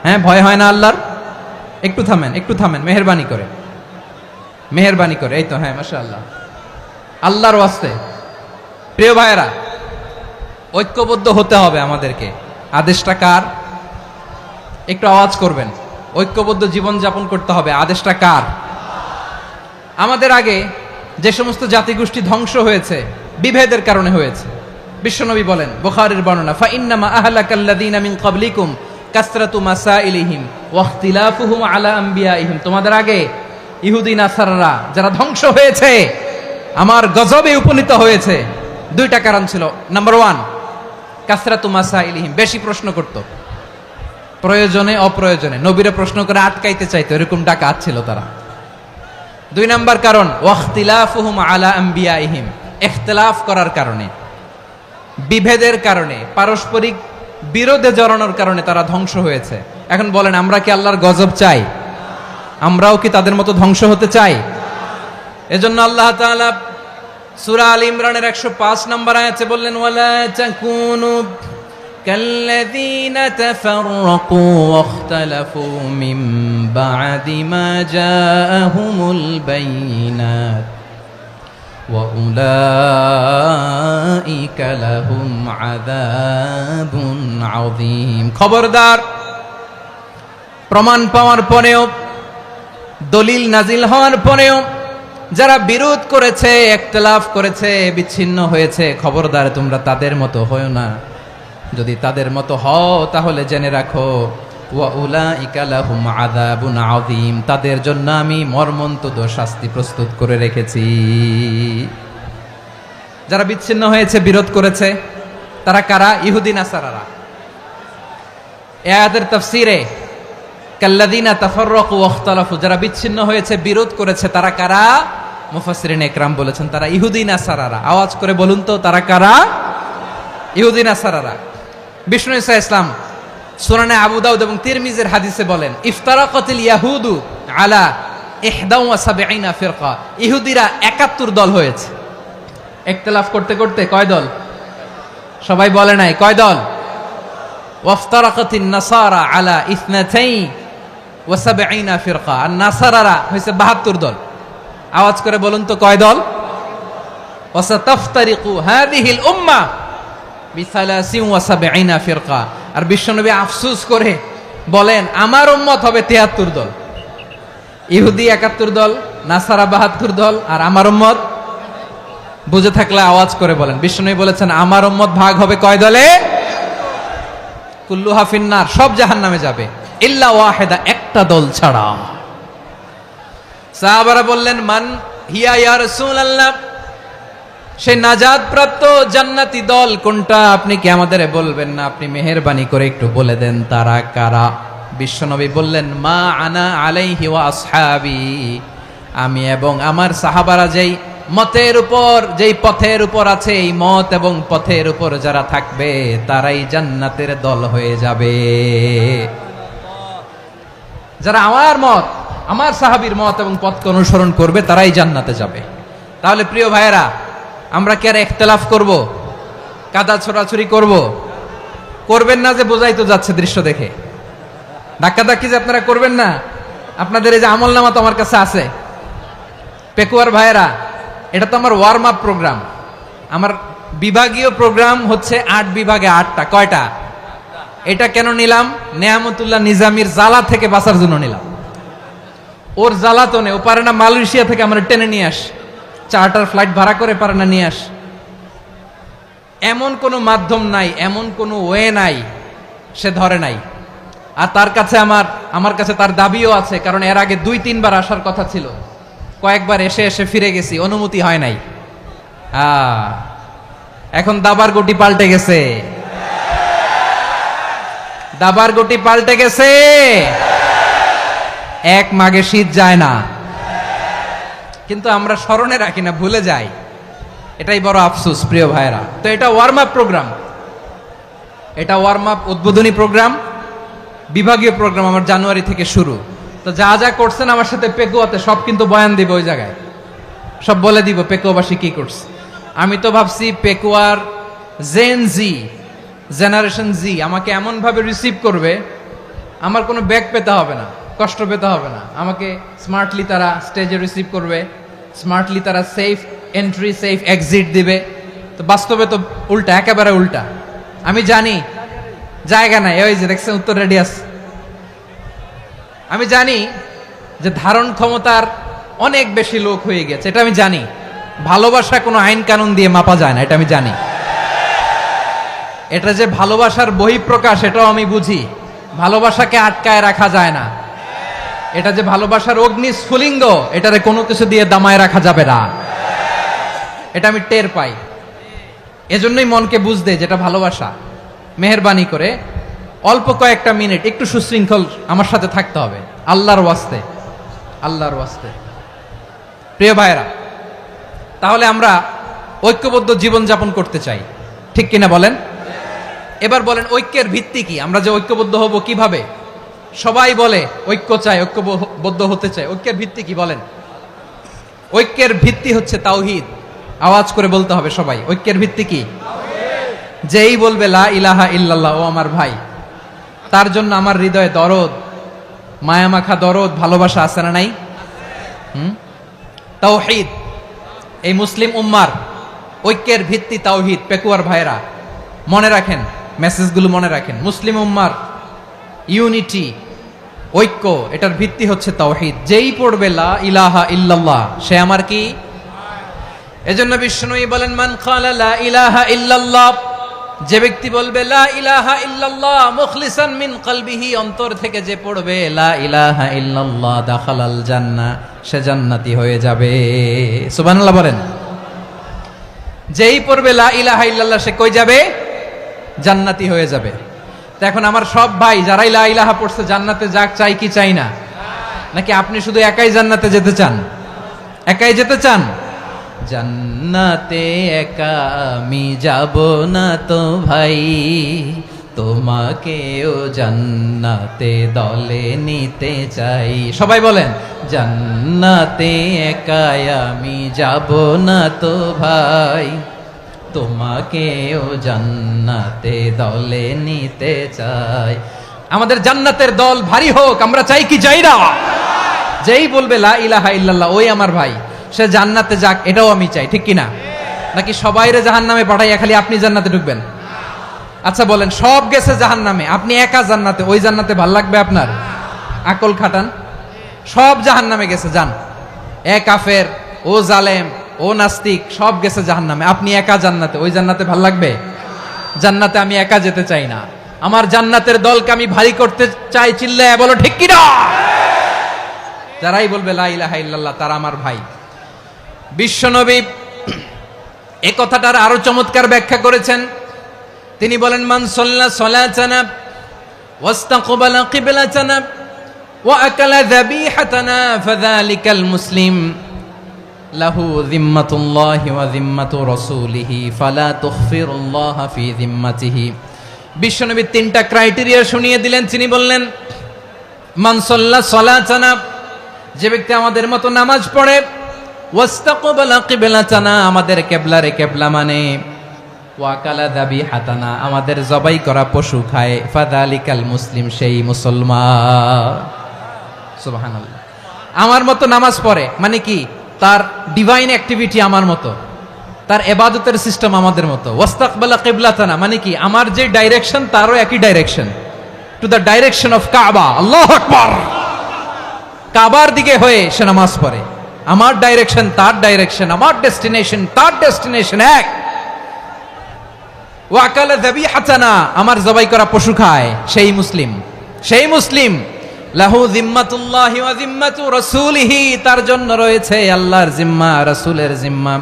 হ্যাঁ, ভয় হয় না আল্লাহর? একটু থামেন, একটু থামেন, মেহেরবানি করে, মেহেরবানি করে। এই তো, হ্যাঁ, মাশাআল্লাহ, আল্লাহর ওয়াস্তে। প্রিয় ভাইয়েরা, ঐক্যবদ্ধ হতে হবে আমাদেরকে। আদেশটা কার? একটু আওয়াজ করবেন। ঐক্যবদ্ধ জীবন যাপন করতে হবে। আদেশটা কার? আমাদের আগে যে সমস্ত জাতিগোষ্ঠী ধ্বংস হয়েছে বিভেদের কারণে হয়েছে। বিশ্বনবী বলেন, বুখারীর বর্ণনা, ফা ইন্নামা আহলাকাল্লাযীনা মিন ক্বাবলিকুম কাসরাতু মাসাইলিহিম ওয়া ইখতিলাফুহুম আলা আমবিয়াইহিম। তোমাদের আগে ইহুদি নাসারারা যারা ধ্বংস হয়েছে, আমার গজবে উপনীত হয়েছে, দুইটা কারণ ছিল। নাম্বার 1, কাসরাতু মাসাইলিহিম, বেশি প্রশ্ন করত, প্রয়োজনে অপ্রয়োজনে নবীরে প্রশ্ন করে আটকাইতে চাইতো, এরকম ডাকাত ছিল তারা। 2 নাম্বার কারণ, ওয়াখতিলাফুহুম আলা আমবিয়াইহিম, ইখতিলাফ করার কারণে, বিভেদের কারণে, পারস্পরিক বিরোধে জড়ানোর কারণে তারা ধ্বংস হয়েছে। এখন বলেন, আমরা কি আল্লাহর গজব চাই? আমরাও কি তাদের মতো ধ্বংস হতে চাই? এজন্য আল্লাহ তাআলা সূরা আল ইমরানের 105 নম্বর আয়াতে বললেন, ওয়ালা তাকুনু কাল্লাযীনা তাফাররাকু ওয়াখতালাফু মিন বা'দি মা জাআহুমুল বাইয়িনাত ওয়া উলাইকা লাহুম আযাবুন আযীম। খবরদার, প্রমাণ পাওয়ার পরেও, দলিল নাজিল হওয়ার পরেও যারা বিরোধ করেছে, ইখতিলাফ করেছে, বিচ্ছিন্ন হয়েছে, খবরদার তোমরা তাদের মতো হয়ো না। যদি তাদের মতো হও তাহলে জেনে রাখো, ওয়া উলাইকা লাহুম আযাবুন আযীম, তাদের জন্য আমি মর্মন্তুদ শাস্তি প্রস্তুত করে রেখেছি। যারা বিচ্ছিন্ন হয়েছে, বিরোধ করেছে, তারা কারা? ইহুদি নাসারারা। এই আয়াতের তাফসীরে কাল্লাযীনা তাফাররাকু ওয়াখতালাফু, যারা বিচ্ছিন্ন হয়েছে, বিরোধ করেছে, তারা কারা? মুফাসসিরিন ইকরাম বলেছেন তারা ইহুদি নাসারারা। আওয়াজ করে বলুন তো, তারা কারা? ইহুদি নাসারারা। বিষ্ণু ঈসা ইসলাম সুনানে আবু দাউদ এবং তিরমিজির হাদিসে বলেন, ইফতারাকাতিল ইয়াহুদু আলা 71 ফিরকা, ইহুদিরা 71 দল হয়েছে। ইখতিলাফ করতে করতে কয় দল? সবাই বলে নাই, কয় দল? ওয়াফতারাকাতিন নাসারা আলা 72 ফিরকা, আর নাসারারা হয়েছে 72 দল। আওয়াজ করে বলুন তো, কয় দল? ওয়াসাতাফতারিকু হাদিহিল উম্মাহ বি73 ফিরকা। আর বিশ্বনবী আফসোস করে বলেন, আমার উম্মত হবে 73 দল। ইহুদি 71 দল, নাসারা 72 দল, আর আমার উম্মত, বুঝে থাকলে আওয়াজ করে বলেন। বিশ্বনবী বলেছেন, আমার উম্মত ভাগ হবে কয় দলে? কুল্লুহা ফিন্নার, সব জাহান্নামে যাবে, ইল্লা ওয়াহিদা, একটা দল ছাড়া। সাহাবারা বললেন, মান হিয়া ইয়া রাসূলুল্লাহ, সেই নাজাত প্রাপ্ত জান্নাতি দল কোনটা? আপনি কি আমাদের বলবেন না? আপনি মেহেরবানি করে একটু বলে দেন তারা কারা। বিশ্বনবী বললেন, মা আনা আলাইহি ওয়া আসহাবি, আমি এবং আমার সাহাবারা যেই মতের উপর, যেই পথের উপর আছে, এই মত এবং পথের উপর যারা থাকবে তারাই জান্নাতের দল হয়ে যাবে। যারা আমার মত, আমার সাহাবীর মত এবং পথকে অনুসরণ করবে তারাই জান্নাতে যাবে। তাহলে প্রিয় ভাইয়েরা, আমরা কি আর ইখতিলাফ করব? কাদা ছোড়াছুরি করব? করবেন না যে বোঝাই তো যাচ্ছে দৃশ্য দেখে। ধাক্কাধাক্কি যে আপনারা করবেন না। আপনাদের এই যে আমলনামা তো আমার কাছে আছে। পেকুয়ার ভাইয়েরা, এটা তো আমার ওয়ার্ম আপ প্রোগ্রাম। আমার বিভাগীয় প্রোগ্রাম হচ্ছে 8 বিভাগে 8টা। কয়টা? এটা কেন নিলাম? নেয়ামতুল্লাহ নিজামীর জ্বালা থেকে বাঁচার জন্য নিলাম। ওর জ্বালাতনে ও পারে না মালয়েশিয়া থেকে আমরা টেনে নিয়ে আস, চার্টার ফ্লাইট ভাড়া করে পারে না নিয়ে আস। এমন কোনো মাধ্যম নাই, এমন কোনো ওয়ে নাই সে ধরে নাই। আর তার কাছে আমার কাছে তার দাবিও আছে, কারণ এর আগে 2-3 বার আসার কথা ছিল। কয়েকবার এসে এসে ফিরে গেছি, অনুমতি হয় নাই। এখন দাবার গুটি পাল্টে গেছে, দাবার গুটি পাল্টে গেছে। এক মাঘে শীত যায় না, কিন্তু আমরা স্মরণে রাখি না, ভুলে যাই। এটাই বড় আফসোস প্রিয় ভাইরা। তো এটা ওয়ার্ম আপ প্রোগ্রাম, এটা ওয়ার্ম আপ উদ্বোধনী প্রোগ্রাম, বিভাগীয় প্রোগ্রাম আমার জানুয়ারি থেকে শুরু। তো যা যা করছেন আমার সাথে পেকুয়াতে সব কিন্তু বয়ান দিব, ওই জায়গায় সব বলে দিব পেকুয়াবাসী কি করছে। আমি তো ভাবছি পেকুয়ার জেনারেশন জি আমাকে এমন ভাবে রিসিভ করবে, আমার কোনো ব্যাগ পেতে হবে না। কষ্ট পেতে হবে না, আমাকে স্মার্টলি তারা স্টেজে রিসিভ করবে, স্মার্টলি তারা সেফ এন্ট্রি সেফ এক্সিট দিবে। তো বাস্তবে তো উল্টা, একেবারে উল্টা। আমি জানি জায়গা নাই, ওই যে দেখছেন উত্তর রেডি আছে। আমি জানি যে ধারণ ক্ষমতার অনেক বেশি লোক হয়ে গেছে, এটা আমি জানি। ভালোবাসা কোনো আইন কানুন দিয়ে মাপা যায় না, এটা আমি জানি। এটা যে ভালোবাসার বহিঃপ্রকাশ এটাও আমি বুঝি। ভালোবাসাকে আটকায় রাখা যায় না। এটা যে ভালোবাসার অগ্নি স্ফুলিঙ্গ, এটারে কোনো কিছু দিয়ে দামায় রাখা যাবে না, এটা আমি টের পাই। এজন্যই মনকে বুঝতে যেটা ভালোবাসা। মেহেরবানি করে অল্প কয়েকটা মিনিট একটু সুশৃঙ্খল আমার সাথে থাকতে হবে, আল্লাহর ওয়াস্তে, আল্লাহর ওয়াস্তে। প্রিয় ভাইরা, তাহলে আমরা ঐক্যবদ্ধ জীবন যাপন করতে চাই, ঠিক কিনা বলেন? এবার বলেন ঐক্যের ভিত্তি কি? আমরা যে ঐক্যবদ্ধ হব কিভাবে? সবাই বলে ঐক্য চাই, ঐক্যবদ্ধ হতে চাই। ঐক্যের ভিত্তি কি বলেন? ঐক্যের ভিত্তি হচ্ছে তাওহীদ। আওয়াজ করে বলতে হবে সবাই, ঐক্যের ভিত্তি কি? যেই বলবে লা ইলাহা ইল্লাল্লাহ, ও আমার ভাই, তার জন্য আমার হৃদয়ে দরদ, মায়ামাখা দরদ, ভালোবাসা আছে না নাই? তাওহীদ। এই মুসলিম উম্মার ঐক্যের ভিত্তি তাওহীদ। পেকুয়ার ভাইরা মনে রাখেন, মেসেজগুলো মনে রাখেন। মুসলিম উম্মার ইউনিটি, ঐক্য, এটার ভিত্তি হচ্ছে তাওহীদ। যেই পড়বে লা ইলাহা ইল্লাল্লাহ, সে আমার কি? এজন্য বিষ্ণুই বলেন, মান ক্বালা লা ইলাহা ইল্লাল্লাহ, যে ব্যক্তি বলবে লা ইলাহা ইল্লাল্লাহ মুখলিসান মিন কলবিহি, অন্তর থেকে যে পড়বে লা ইলাহা ইল্লাল্লাহ, দাখালাল জান্নাহ, সে জান্নাতি হয়ে যাবে। সুবহানাল্লাহ বলেন। যেই পড়বে লা ইলাহা ইল্লাল্লাহ, সে কই যাবে? জান্নাতি হয়ে যাবে। তো এখন আমার সব ভাই যারাই লা ইলাহা পড়ছে জান্নাতে যাক, চাই কি চাই না? নাকি আপনি শুধু একাই জান্নাতে যেতে চান? একাই যেতে চান? জান্নাতে একা আমি যাব না তো ভাই, তোমাকেও জান্নাতে দলে নিতে চাই। সবাই বলেন, জান্নাতে একা আমি যাব না তো ভাই, তোমাকেও জান্নাতে দলে নিতে চাই। আমাদের জান্নাতের দল ভারী হোক, আমরা চাই কি চাই না? যেই বলবে লা ইলাহা ইল্লাল্লাহ, ওই আমার ভাই, সে জান্নাতে যাক, এটাও আমি চাই, ঠিক কিনা? নাকি সবাইরে জাহান্নামে পাঠাইয়া খালি আপনি জান্নাতে ঢুকবেন? আচ্ছা বলেন, সব গেছে জাহান্নামে, আপনি একা জান্নাতে, ওই জান্নাতে ভাল লাগবে আপনার? আকল খাটান। সব জাহান্নামে গেছে, যান। এ কাফের, ও জালেম, ও নাস্তিক, সব গেছে জাহান্নামে, আপনি একা জান্নাতে, ওই জান্নাতে ভাল লাগবে? জান্নাতে আমি একা যেতে চাই না, আমার জান্নাতের দলকে আমি ভারী করতে চাই। চিল্লায় বলো ঠিক কিনা? যারাই বলবে লা ইলাহা ইল্লাল্লাহ, তারা আমার ভাই। বিশ্বনবী এই কথাটার আরো চমৎকার ব্যাখ্যা করেছেন। তিনি বলেন, মান সাল্লা সালাতানা ওয়াস্তাকবালা কিবলাতানা ওয়া আকালা যাবিহাতানা ফাযালিকাল মুসলিম লাহু যিম্মাতুল্লাহি ওয়া যিম্মাতু রাসূলিহি ফালা তুখফিরুল্লাহা ফি যিম্মাতিহি। বিশ্বনবী তিনটা ক্রাইটেরিয়া শুনিয়ে দিলেন। তিনি বললেন, মান সাল্লা সালাতানা, যে ব্যক্তি আমাদের মতো নামাজ পড়ে, ওয়াস্তাকবালা কিবলাতানা, আমাদের কিবলারে কিবলা মানে, ওয়া আকালা যাবিহাতানা, আমাদের জবাই করা পশু খায়, ফাযালিকাল মুসলিম, সেই মুসলমান। সুবহানাল্লাহ। আমার মতো নামাজ পড়ে মানে কি? তার ডিভাইন অ্যাক্টিভিটি আমার মতো, তার ইবাদতের সিস্টেম আমাদের মতো। ওয়াস্তাকবালা কিবলাতানা মানে কি? আমার যে ডাইরেকশন তারও একই direction, to the direction of কাবা। আল্লাহু আকবার। কাবার দিকে হয়ে সে নামাজ পড়ে। আমার ডাইরেকশন তার ডাইরেকশন, আমার ডেস্টিনেশন তার ডেস্টিনেশন এক। ওয়া আকালা যাবিহাতানা, আমার জবাই করা পশু খায়, সেই মুসলিম। সেই মুসলিম। লাহু যিম্মাতুল্লাহি ওয়া যিম্মাতু রাসূলিহি, তার জন্য রয়েছে আল্লাহর জিম্মা, রাসূলের জিম্মা।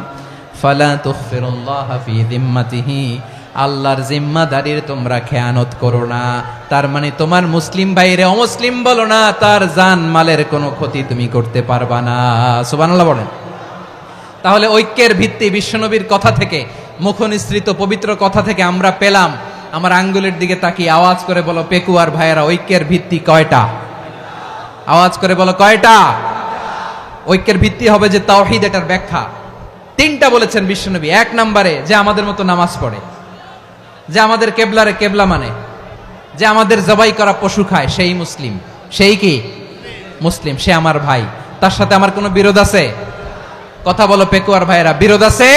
ফালা তুখফিরুল্লাহা ফি যিম্মাতিহি, আল্লাহর জিম্মাদারির তোমরা খেয়ানত করো না। তার মানে তোমার মুসলিম ভাইরে অমুসলিম বলো না, তার জান মালের কোনো ক্ষতি তুমি করতে পারবা না। সুবহানাল্লাহ বলেন। তাহলে ঐক্যের ভিত্তি বিশ্বনবীর কথা থেকে, মুখনিসৃত পবিত্র কথা থেকে আমরা পেলাম। আমার আঙ্গুলের দিকে তাকিয়ে আওয়াজ করে বলো পেকুয়ার ভাইয়েরা, ঐক্যের ভিত্তি কয়টা? আওয়াজ করে বলো কয়টা? ঐক্যের ভিত্তি হবে যে তাওহীদ, এটার ব্যাখ্যা তিনটা বলেছেন বিশ্বনবী। এক নম্বরে, যে আমাদের মতো নামাজ পড়ে, যে আমাদের কেবলারে কেবলা মানে, যে আমাদের জবাই করা পশু খায়, সেই মুসলিম। সেই কি? মুসলিম, সে আমার ভাই, তার সাথে আমার কোনো বিরোধ আছে? কথা বলো পেকুয়ার ভাইরা, বিরোধ আছে?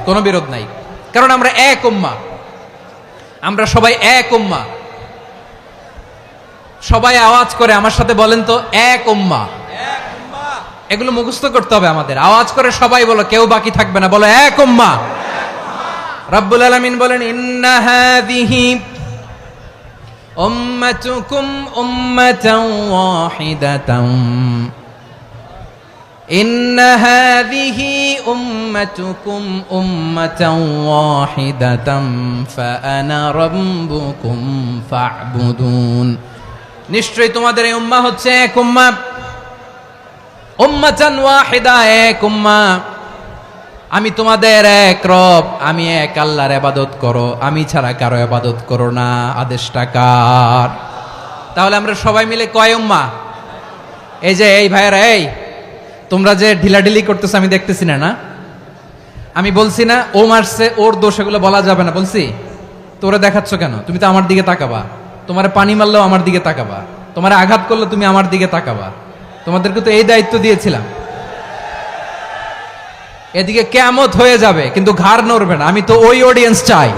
কোনো বিরোধ নাই, কারণ আমরা এক উম্মাহ, আমরা সবাই এক উম্মাহ। সবাই আওয়াজ করে আমার সাথে বলেন তো, এক উম্মাহ। এগুলো মুখস্থ করতে হবে আমাদের। আওয়াজ করে সবাই বলো, কেউ বাকি থাকবে না, বলো এক উম্মাহ। রব্বুল আলামিন বলেন, ইন্না হাযিহি উম্মাতুকুম উম্মাতান ওয়াহিদাতান, ইন্না হাযিহি উম্মাতুকুম উম্মাতান ওয়াহিদাতান ফাআনা রাব্বুকুম ফা'বুদুন। নিশ্চয়ই তোমাদের এই উম্মাহ হচ্ছে এক উম্মাহ, উম্মাতান ওয়াহিদা, এক উম্মাহ। আমি তোমাদের এক রব, আমি এক আল্লাহর ইবাদত করো, আমি ছাড়া কারো ইবাদত করো না। আদেশটা কার? তাহলে আমরা সবাই মিলে কয় উম্মাহ? এই যে এই ভাইয়েরা, এই তোমরা যে ঢিলাঢিলি করতেছো আমি দেখতেছি না, না আমি বলছি না ও মারছে ওর দোষ, এগুলো বলা যাবে না বলছি? তোরা দেখাচ্ছ কেন? তুমি তো আমার দিকে তাকাবা। তোমার পানি মারলেও আমার দিকে তাকাবা, তোমার আঘাত করলে তুমি আমার দিকে তাকাবা। তোমাদেরকে তো এই দায়িত্ব দিয়েছিলাম। এদিকে কিয়ামত হয়ে যাবে কিন্তু ঘাড় নড়বে না, আমি তো ওই অডিয়েন্স চাই।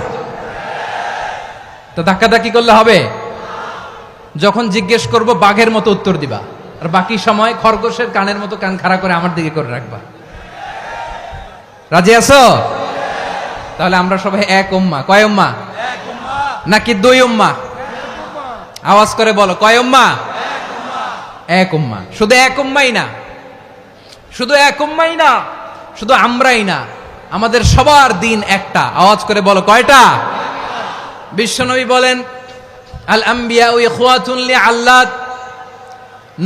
তো ধাক্কাধাক্কি করলে হবে? যখন জিজ্ঞেস করব বাঘের মতো উত্তর দিবা, আর বাকি সময় খরগোশের কানের মতো কান খাড়া করে আমার দিকে করে রাখবা। রাজি আছো? তাহলে আমরা সবাই এক উম্মাহ। কয় উম্মাহ? নাকি দুই উম্মাহ? আওয়াজ করে বলো, কয় উম্মাহ? এক উম্মাহ। শুধু এক উম্মাই না, শুধু এক উম্মাই না, শুধু আমরাই না, আমাদের সবার দিন একটা। আওয়াজ করে বলো, কয়টা? বিশ্বনবী বলেন, আল আম্বিয়া ইখওয়াতুন লিআল্লাত,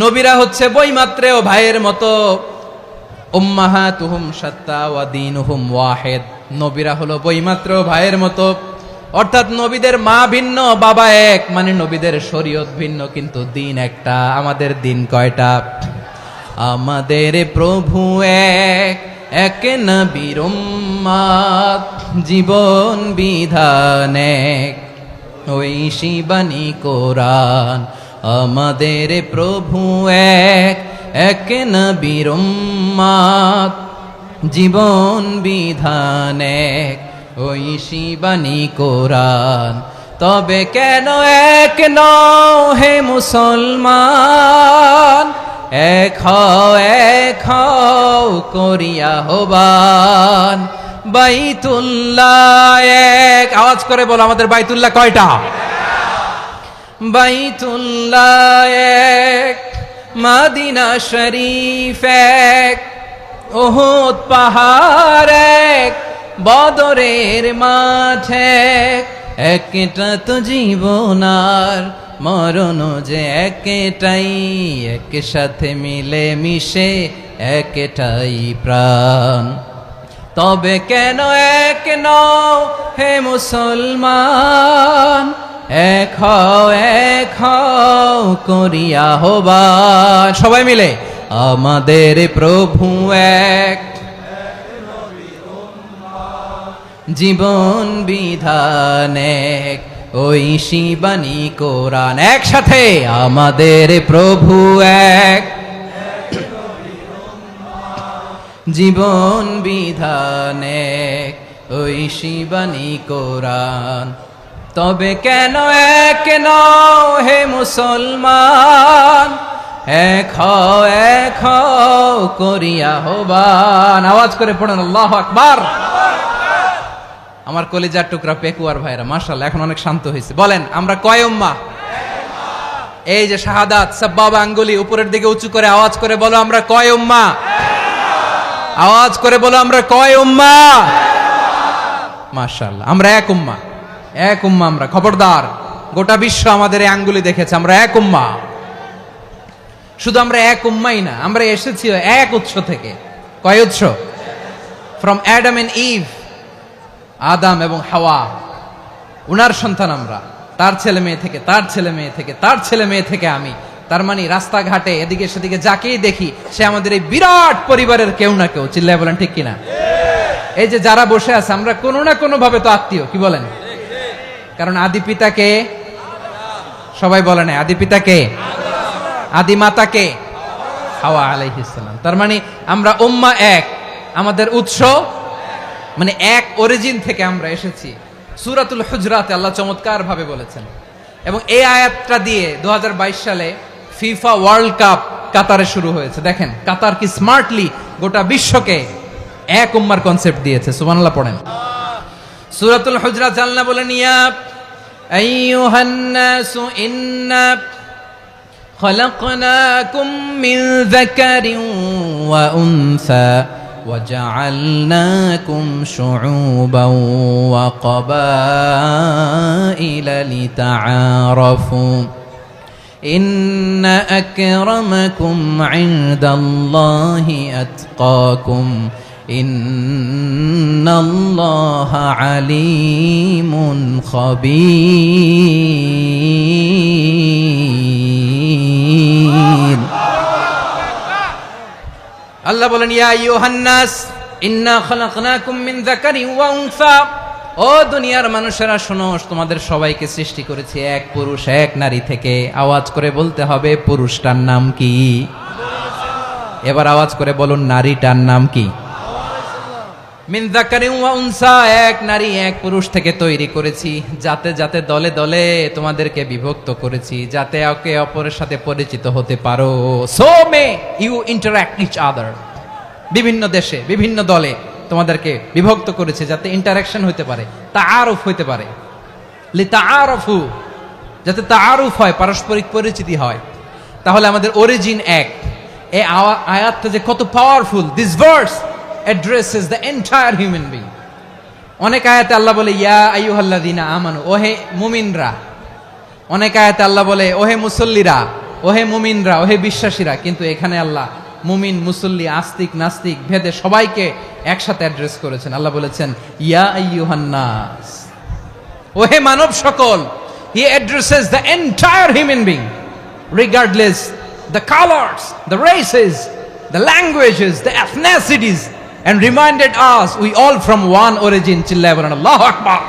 নবীরা হচ্ছে বৈমাত্রেয় ভাইয়ের মতো। উম্মাহাতুহুম শাত্তা ওয়া দীনুহুম ওয়াহিদ, নবীরা হলো বৈমাত্রেয় ভাইয়ের মতো। অর্থাৎ নবীদের মা ভিন্ন, বাবা এক, মানে নবীদের শরীয়ত ভিন্ন, কিন্তু দিন একটা। আমাদের দিন কয়টা? আমাদের প্রভু এক, এক নবীর উম্মত, জীবন বিধান এক, ওই শিবানী কোরআন। আমাদের প্রভু এক, এক নবীর উম্মত, জীবন বিধান এক, ওই শিবানী কোরআন। তবে কেন এক নও হে মুসলমান, এক হও করিয়া হবান। বাইতুল্লাহ এক, আওয়াজ করে বলো আমাদের বাইতুল্লাহ কয়টা? বাইতুল্লাহ এক, মদিনা শরীফ এক, উহুদ পাহাড় এক, বদরের মাঠ এক। একটা তো জীবন আর মরণ যে একটাই, একসাথে মিলে মিশে একটাই প্রাণ। তবে কেন এক নও হে মুসলমান, এক হও করিয়া হবান। সবাই মিলে, আমাদের প্রভু এক, জীবন বিধান এক, ওই শিবানী কোরআন। একসাথে, আমাদের প্রভু এক, জীবন বিধান এক, ওই শিবানী কোরআন। তবে কেন এক নও হে মুসলমান, এক হও করিয়া হবান। আওয়াজ করে পড়েন আল্লাহু আকবার। আমার কলিজার টুকরা পেকুয়ার ভাইরা মাশাআল্লাহ এখন অনেক শান্ত হয়েছে। বলেন আমরা কয় উম্মাহ? এই যে শাহাদাত সাব্বাবা আঙ্গুলি উপরের দিকে উঁচু করে আওয়াজ করে বলো আমরা কয় উম্মাহ? আওয়াজ করে বলো আমরা কয় উম্মাহ? মাশাআল্লাহ আমরা এক উম্মাহ, এক উম্মাহ আমরা। খবরদার, গোটা বিশ্ব আমাদের এই আঙ্গুলি দেখেছে, আমরা এক উম্মাহ। শুধু আমরা এক উম্মাই না, আমরা এসেছি এক উৎস থেকে। কয় উৎস? ফ্রম অ্যাডাম এন্ড ইভ, আদম এবং হাওয়া, উনার সন্তান আমরা। তার ছেলে মেয়ে থেকে, তার ছেলে মেয়ে থেকে, তার ছেলে মেয়ে থেকে আমি। তার মানে রাস্তাঘাটে এদিকে সেদিকে যাকেই দেখি সে আমাদের এই বিরাট পরিবারের কেউ না কেউ। চিল্লায় বলেন ঠিক কিনা? এই যে যারা বসে আছে আমরা কোনো না কোনো ভাবে তো আত্মীয়, কি বলেন? কারণ আদি পিতাকে সবাই বলে না, আদি পিতাকে আদি মাতাকে হাওয়া আলাইহিস সালাম। তার মানে আমরা উম্মাহ এক, আমাদের উৎস মানে এক অরিজিন থেকে আমরা এসেছি। সূরাতুল হুজরাতে আল্লাহ চমৎকার ভাবে বলেছেন, এবং এই আয়াতটা দিয়ে 2022 সালে ফিফা ওয়ার্ল্ড কাপ কাতারে শুরু হয়েছে। দেখেন কাতার কি স্মার্টলি গোটা বিশ্বকে এক উম্মার কনসেপ্ট দিয়েছে। সুবহানাল্লাহ পড়েন। সূরাতুল হুজরাত আল্লাহ বলেন, ইয়া আইয়ুহান নাসু ইন্না খলাকনাকুম মিন যাকারিন ওয়া উনসা وجعلناكم شعوبا وقبائل لتعارفوا إن أكرمكم عند الله أتقاكم إن الله عليم خبير। আল্লাহ বলেন, ইয়া আইয়ুহান নাস ইন্না খলাকনাকুম মিন যাকারিন ওয়া উনসা, ও দুনিয়ার মানুষেরা শোনো, তোমাদের সবাইকে সৃষ্টি করেছি এক পুরুষ এক নারী থেকে। আওয়াজ করে বলতে হবে পুরুষটার নাম কি? এবার আওয়াজ করে বলুন নারীটার নাম কি? মিন যাকারিন ওয়া উনসা, এক নারী এক পুরুষ থেকে তৈরি করেছি। যাতে যাতে দলে দলে তোমাদেরকে বিভক্ত করেছি, যাতে একে অপরের সাথে পরিচিত হতে পারো। So may you interact each other. বিভিন্ন দেশে বিভিন্ন দলে তোমাদেরকে বিভক্ত করেছে যাতে ইন্টারাকশন হতে পারে, তাআরুফ হতে পারে। লিতাআরফু, যাতে তাআরুফ হয়, পারস্পরিক পরিচিতি হয়। তাহলে আমাদের অরিজিন এক। এই আয়াতটা যে কত powerful! This verse addresses the entire human being. অনেক আয়াতে আল্লাহ বলে ইয়া আইয়ুহাল্লাযীনা আমানু, ওহে মুমিনরা। অনেক আয়াতে আল্লাহ বলে ওহে মুসল্লিরা, ওহে মুমিনরা, ওহে বিশ্বাসীরা। কিন্তু এখানে আল্লাহ মুমিন মুসল্লি আস্তিক নাস্তিক ভেদে সবাইকে একসাথে অ্যাড্রেস করেছেন। আল্লাহ বলেছেন ইয়া আইয়ুহান নাস, ওহে মানব সকল। He addresses the entire human being regardless the colors, the races, the languages, the ethnicities, and reminded us we all from one origin. চিল্লায় বলেন আল্লাহু আকবার।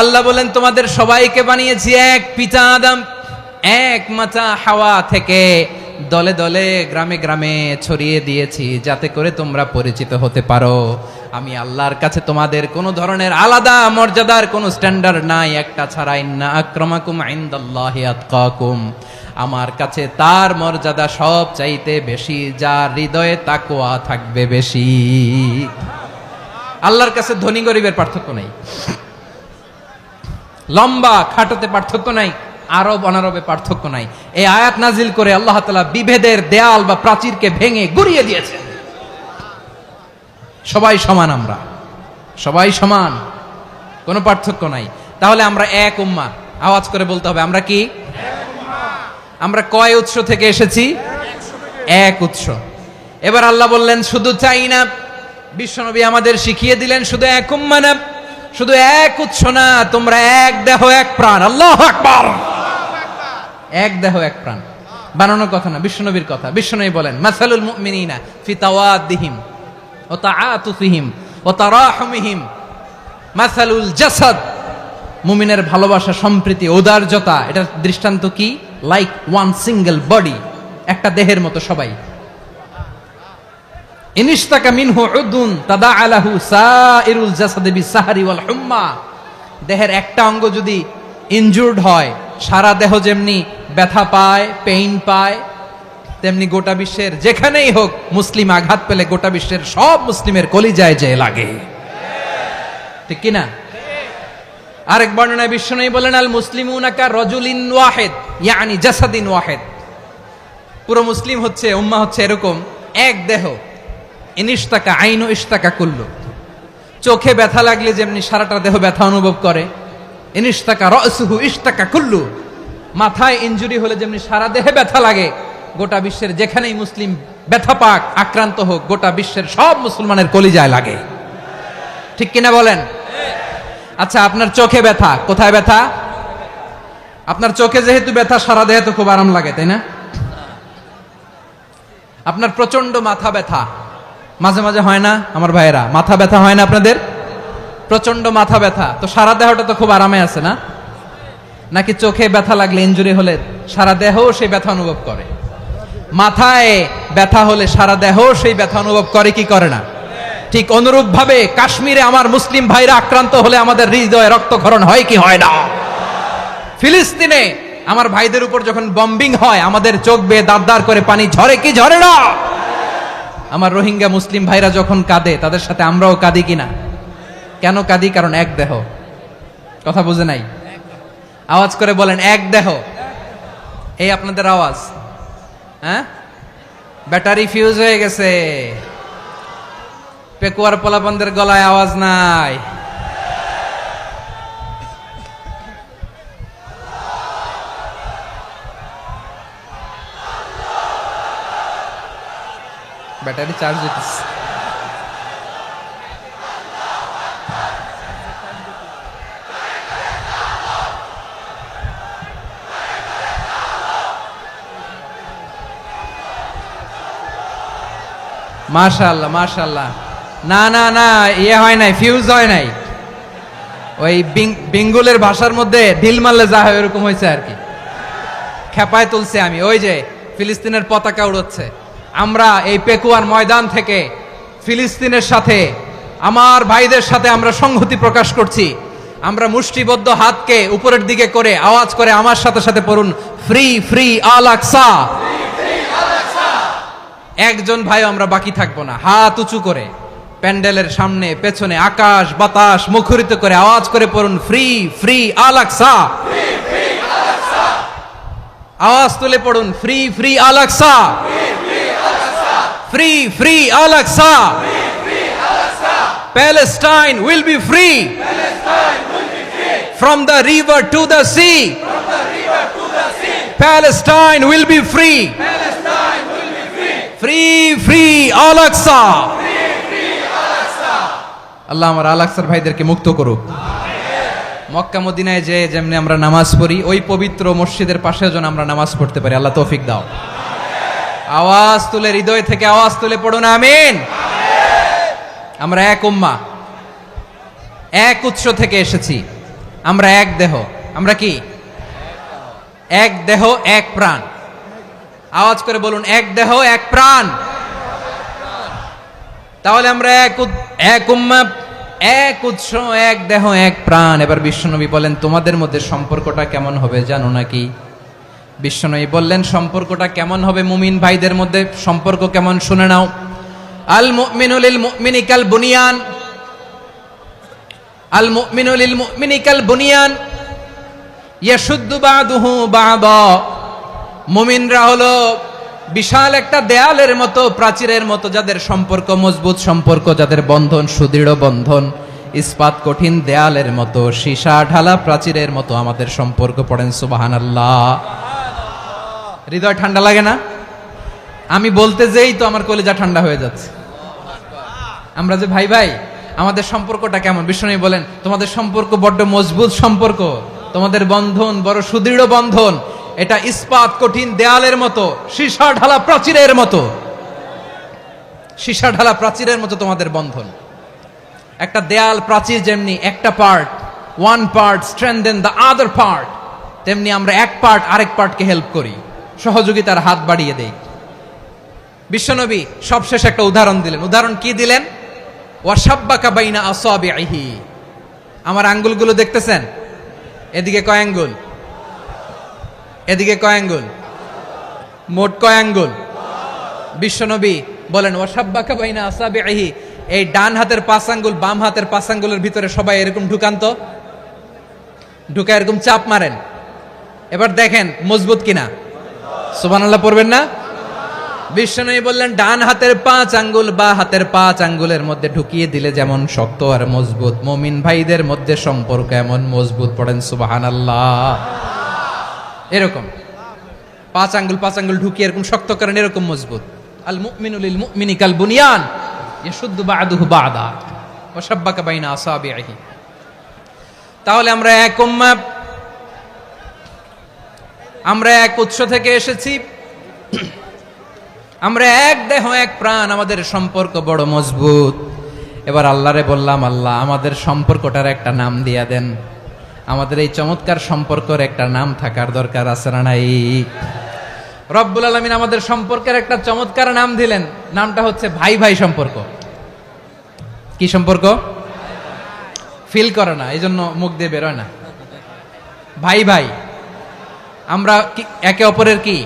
আল্লাহ বলেন তোমাদের সবাইকে বানিয়েছি এক পিতা আদম, এক মাতা হাওয়া থেকে। দলে দলে গ্রামে গ্রামে ছড়িয়ে দিয়েছি যাতে করে তোমরা পরিচিত হতে পারো। আমি আল্লাহর কাছে তোমাদের কোনো ধরনের আলাদা মর্যাদার কোনো স্ট্যান্ডার্ড নাই, একটা ছাড়া। ইন্না আক্রামাকুম ইনদাল্লাহি আতকাকুম, আমার কাছে তার মর্যাদা সব চাইতে বেশি যার হৃদয়ে তাকওয়া থাকবে বেশি। আল্লাহর কাছে ধনী গরিবের পার্থক্য নাই, লম্বা খাটোতে পার্থক্য নাই, আরব অনারবে পার্থক্য নাই। এই আয়াত নাজিল করে আল্লাহ তাআলা বিভেদের দেয়াল বা প্রাচীরকে ভেঙে গুড়িয়ে দিয়েছেন। সবাই সমান, আমরা সবাই সমান, কোনো পার্থক্য নাই। তাহলে আমরা এক উম্মাহ। আওয়াজ করে বলতে হবে আমরা কি? আমরা কয় উৎস থেকে এসেছি? এক উৎস। এবার আল্লাহ বললেন শুধু চাই না, বিশ্বনবী আমাদের শিখিয়ে দিলেন শুধু এক উম্মাহ না, শুধু এক উৎস না, তোমরা এক দেহ এক প্রাণ। আল্লাহু আকবার। এক দেহ এক প্রাণ বানানোর কথা না, বিশ্বনবীর কথা। বিশ্বনবী বলেন মাসালুল মুমিনিনা ফি তাওয়াদ্দিহিম ওয়া তাআতুফিহিম ওয়া তারাহুমিহিম মাসালুল জাসাদ। মুমিনের ভালোবাসা, সম্প্রীতি, ঔদার্যতা, এটার দৃষ্টান্ত কি? লাইক ওয়ান সিঙ্গেল বডি, একটা দেহের মতো সবাই। ইনিশতাকা মিনহু উদুন তাদাআ লাহু সাইরুল জাসাদি বিসাহরি ওয়াল হুম্মা। দেহের একটা অঙ্গ যদি ইনজুর্ড হয়, সারা দেহ যেমনি ব্যথা পায়, পেইন পায়, তেমনি গোটা বিশ্বের যেখানেই হোক মুসলিম আঘাত পেলে গোটা বিশ্বের সব মুসলিমের কলিজায় যে লাগে, ঠিক কিনা? আরেক বর্ণনায় বিশ্বনবী বলেন আল মুসলিমুনা কা রাজুলিন ওয়াহিদ ইয়ানি জাসাদিন ওয়াহিদ। পুরো মুসলিম হচ্ছে, উম্মাহ হচ্ছে এরকম এক দেহ। ইনিশতাকা আইনু ইশতাকা কুল্লু, চোখে ব্যথা লাগলে যেমনি সারাটা দেহ ব্যথা অনুভব করে। ইনিশতাকা রাসুহু ইশতাকা কুল্লু, মাথায় ইনজুরি হলে যেমনি সারা দেহে ব্যথা লাগে, গোটা বিশ্বের যেখানেই মুসলিম ব্যথা পাক, আক্রান্ত হোক, গোটা বিশ্বের সব মুসলমানের কলিজায় লাগে, ঠিক কিনা বলেন? আচ্ছা, আপনার চোখে ব্যথা, কোথায় ব্যথা? আপনার চোখে যেহেতু ব্যথা, সারা দেহে তো খুব আরাম লাগে, তাই না? আপনার প্রচন্ড মাথা ব্যথা মাঝে মাঝে হয় না আমার ভাইয়েরা? মাথা ব্যথা হয় না আপনাদের? প্রচন্ড মাথা ব্যথা, তো সারা দেহটা তো খুব আরামে আছে না? নাকি চোখে ব্যথা লাগলে, ইনজুরি হলে সারা দেহ সেই ব্যথা অনুভব করে। মাথায় ব্যথা হলে সারা দেহ সেই ব্যথা অনুভব করে কি করে না? ঠিক অনুরূপ ভাবে কাশ্মীরে আমার মুসলিম ভাইরা আক্রান্ত হলে আমাদের হৃদয়ে রক্তক্ষরণ হয় কি হয় না? ফিলিস্তিনে আমার ভাইদের উপর যখন বম্বিং হয় আমাদের চোখ বেয়ে দাঁড় করে পানি ঝরে কি ঝরে না? আমার রোহিঙ্গা মুসলিম ভাইরা যখন কাঁদে তাদের সাথে আমরাও কাঁদি কিনা? কেন কাঁদি? কারণ এক দেহ। কথা বুঝে নাই? আওয়াজ করে বলেন এক দেহ। এই আপনাদের আওয়াজ, হ্যাঁ? ব্যাটারি ফিউজ হয়ে গেছে, পেকুয়ার পোলাপানদের গলায় আওয়াজ নাই। ব্যাটারি চার্জ হইতেছে। মাশাআল্লাহ মাশাআল্লাহ। না না না, ইয়ে হয় নাই, ফিউজ হয় নাই। ওই বেঙ্গলের ভাষার মধ্যে ঢিল মারলে যা হয় এরকম হয়েছে আর কি। খেপায় তুলছে আমি। ওই যে ফিলিস্তিনের পতাকা উড়ছে। আমরা এই পেকুয়ার ময়দান থেকে ফিলিস্তিনের সাথে, আমার ভাইদের সাথে আমরা সংহতি প্রকাশ করছি। আমরা মুষ্টিবদ্ধ হাতকে উপরের দিকে করে আওয়াজ করে আমার সাথে সাথে পড়ুন, ফ্রি ফ্রি আল আকসা। একজন ভাই আমরা বাকি থাকবো না। হাত উঁচু করে প্যান্ডেলের সামনে পেছনে আকাশ বাতাস মুখরিত করে আওয়াজ করে পড়ুন, ফ্রি ফ্রি আল আকসা। আওয়াজ তুলে পড়ুন, free free Al Aqsa, free free Al Aqsa. Palestine will be free from the river to the sea. Palestine will be free. Free free Al Aqsa. আল্লাহ আমার আল আকসার ভাইদেরকে মুক্ত করুক। মক্কা মদিনায় যে যেমনি আমরা নামাজ পড়ি, ওই পবিত্র মসজিদের পাশে যেন আমরা নামাজ পড়তে পারি। আল্লাহ তৌফিক দাও। আওয়াজ তুলে, হৃদয় থেকে আওয়াজ তুলে পড়ুন আমিন। আমরা এক উম্মাহ, এক উৎস থেকে এসেছি। আমরা এক দেহ। আমরা কি? এক দেহ এক প্রাণ। আওয়াজ করে বলুন, এক দেহ এক প্রাণ। তাহলে আমরা এক উম্মাহ, এক উৎস, এক দেহ এক প্রাণ। এবার বিশ্বনবী বলেন, তোমাদের মধ্যে সম্পর্কটা কেমন হবে জানো নাকি? বিশ্বনবী বললেন, সম্পর্কটা কেমন হবে মুমিন ভাইদের মধ্যে? সম্পর্ক কেমন শুনে নাও। আল মুমিনু লিল মুমিনি কাল বুনিয়ান, আল মুমিনু লিল মুমিনি কাল বুনিয়ান ইয়াশুদ্দু বাদুহু বাদা। মুমিনরা হলো বিশাল একটা দেয়ালের মতো, প্রাচীরের মতো, যাদের সম্পর্ক মজবুত সম্পর্ক, যাদের বন্ধন সুদৃঢ় বন্ধন, ইস্পাত কঠিন দেয়ালের মতো, সীসা ঢালা প্রাচীরের মতো আমাদের সম্পর্ক। পড়েন সুবহানাল্লাহ। হৃদয় ঠান্ডা লাগে না? আমি বলতে যেই তো আমার কলিজা ঠান্ডা হয়ে যাচ্ছে। আমরা যে ভাই ভাই, আমাদের সম্পর্কটা কেমন? বিষ্ণু বলেন, তোমাদের সম্পর্ক বড্ড মজবুত সম্পর্ক, তোমাদের বন্ধন বড় সুদৃঢ় বন্ধন। এটা ইস্পাত কঠিন দেয়ালের মতো, সীসা ঢালা প্রাচীরের মতো, সীসা ঢালা প্রাচীরের মতো তোমাদের বন্ধন। একটা দেয়াল প্রাচীর যেমনি একটা part, one part strengthen the other part, তেমনি আমরা এক পার্ট আরেক পার্টকে হেল্প করি, সহযোগিতার হাত বাড়িয়ে দেই। বিশ্বনবী সবশেষ একটা উদাহরণ দিলেন। উদাহরণ কি দিলেন? ওয়াসাব্বাকা বাইনা আসাবিহি। আমার আঙ্গুলগুলো দেখতেছেন? এদিকে কয় আঙ্গুল? এদিকে কয় আঙ্গুল? মোট কয় আঙ্গুল? বিশ্বনবী বলেন, ওয়াসাব্বাকা বাইনা আসাবিহি। এই ডান হাতের 5 আঙ্গুল বাম হাতের 5 আঙ্গুলের ভিতরে সবাই এরকম ঢুকান তো, ঢুকা এরকম চাপ মারেন। এবার দেখেন মজবুত কিনা। সুবহানাল্লাহ পড়বেন না? বিশ্বনবী বললেন, ডান হাতের 5 আঙ্গুল বা হাতের 5 আঙ্গুলের মধ্যে ঢুকিয়ে দিলে যেমন শক্ত আর মজবুত, মুমিন ভাইদের মধ্যে সম্পর্ক এমন মজবুত। পড়েন সুবহানাল্লাহ। এরকম 5 আঙ্গুল ঢুকিয়ে এরকম শক্ত করেন, এরকম মজবুত। আল মুমিনু লিল মুমিনি কাল বুনিয়ান ইয়াশুদ্দু বা'দুহু বা'দা ওয়া শাব্বাকা বাইনা আসাবিহি। তাহলে আমরা এক উম্মাহ, আমরা এক উৎস থেকে এসেছি, আমরা এক দেহ এক প্রাণ, আমাদের সম্পর্ক বড় মজবুত। এবার আল্লাহরে বললাম, আল্লাহ আমাদের সম্পর্কটার একটা নাম দিয়া দেন। আমাদের এই চমৎকার সম্পর্কের একটা নাম থাকার দরকার আছে না নাই? রব্বুল আলামিন আমাদের সম্পর্কের একটা চমৎকার নাম দিলেন, নামটা হচ্ছে ভাই ভাই সম্পর্ক। কি সম্পর্ক? ফিল করে না, এই জন্য মুখ দিয়ে বেরোয় না। ভাই ভাই, আমরা একে অপরের কি?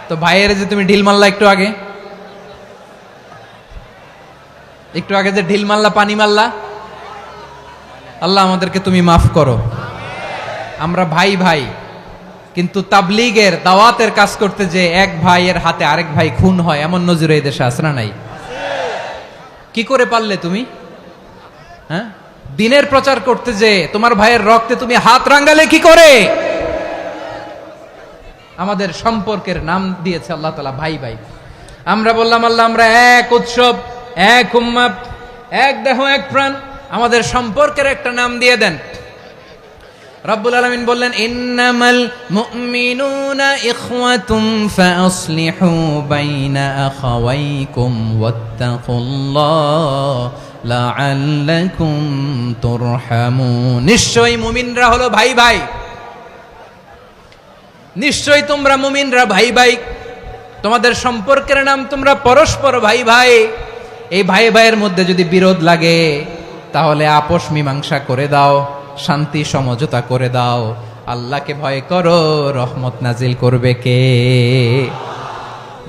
তো ভাইয়ের যে তুমি ঢিল মারলা একটু আগে যে ঢিল মারলা, পানি মারলা, আল্লাহ আমাদেরকে তুমি মাফ করো। আমরা ভাই ভাই, কিন্তু তাবলীগের দাওয়াতের কাজ করতে যে এক ভাইয়ের হাতে আরেক ভাই খুন হয়, এমন নজির এই দেশে আছে না নাই? কি করে পারলে তুমি? হ্যাঁ, দিনের প্রচার করতে যে তোমার ভাইয়ের রক্তে তুমি হাত রাঙ্গালে কি করে? আমাদের সম্পর্কের নাম দিয়েছে আল্লাহ তাআলা ভাই ভাই। আমরা বললাম আল্লাহ আমরা এক উৎসব, এক উম্মাত, এক দেহ, এক প্রাণ, আমাদের সম্পর্কের একটা নাম দিয়ে দেন। রব্বুল আলামিন বললেন ইন্নামাল মুমিনুনা ইখওয়াতুম ফাসলিহু বাইনা আখাওয়াইকুম ওয়াত্তাকুল্লাহ লাআল্লাকুম তুরহামুন। নিশ্চয়ই মুমিনরা হলো ভাই ভাই, নিশ্চয়ই তোমরা মুমিনরা ভাই ভাই, তোমাদের সম্পর্কের নাম তোমরা পরস্পর ভাই ভাই। এই ভাই ভাইয়ের মধ্যে যদি বিরোধ লাগে তাহলে আপোষ মীমাংসা করে দাও, শান্তি সমঝোতা করে দাও। আল্লাহকে ভয় করো, রহমত নাজিল করবে কে?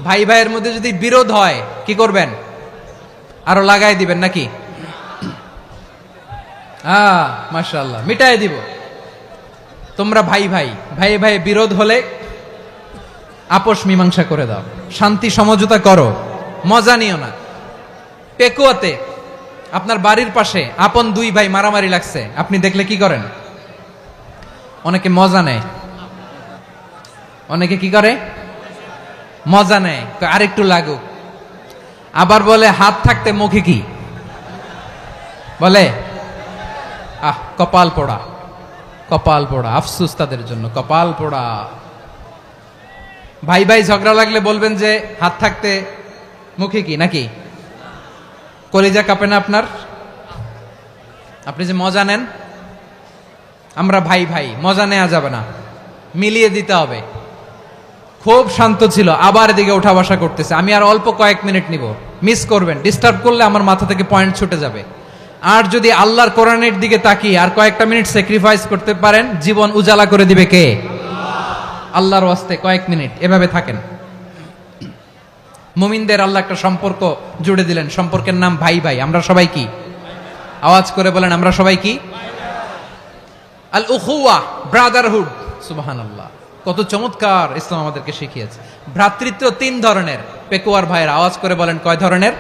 ভাই ভাইয়ের মধ্যে যদি বিরোধ হয় কি করবেন? আরো লাগাই দিবেন নাকি? মাশাআল্লাহ, মিটাই দিব। তোমরা ভাই ভাই, ভাই ভাই বিরোধ হলে আপোষ মীমাংসা করে দাও, শান্তি সমঝোতা করো, মজা নিও না। পেকুয়াতে আপনার বাড়ির পাশে আপন দুই ভাই মারামারি লাগছে, আপনি দেখলে কি করেন? অনেকে মজা নেয়। অনেকে কি করে? মজা নেয়, আরেকটু লাগুক। আবার বলে হাত থাকতে মুখে কি বলে? কপাল পোড়া, কপাল পোড়া। আফসোস তাদের জন্য, কপাল পোড়া। ভাই ভাই ঝগড়া লাগলে বলবেন যে হাত থাকতে মুখে কি, নাকি? কলিজা কাঁপে না আপনার? আপনি যে মজা নেন। আমরা ভাই ভাই, মজা নেওয়া যাবে না, মিলিয়ে দিতে হবে। খুব শান্ত ছিল, আবার এদিকে উঠা বসা করতেছে। আমি আর অল্প কয়েক মিনিট নিব, মিস করবেন। ডিস্টার্ব করলে আমার মাথা থেকে পয়েন্ট ছুটে যাবে। আর যদি আল্লাহর কোরআনের দিকে তাকিয়ে আর কয়েকটা মিনিট স্যাক্রিফাইস করতে পারেন, জীবন উজালা করে দিবে কে? আল্লাহর ওয়াস্তে কয়েক মিনিট এভাবে থাকেন। মুমিনদের আল্লাহ একটা সম্পর্ক জুড়ে দিলেন, সম্পর্কের নাম ভাই ভাই। আমরা সবাই কি? আওয়াজ করে বলেন, আমরা সবাই কি? আল উখুয়া, ব্রাদারহুড। সুবহানাল্লাহ, কত চমৎকার ইসলাম আমাদেরকে শিখিয়েছে। ভ্রাতৃত্ব তিন ধরনের। পেকুয়ার ভাইয়ের আওয়াজ করে বলেন, কয় ধরনের?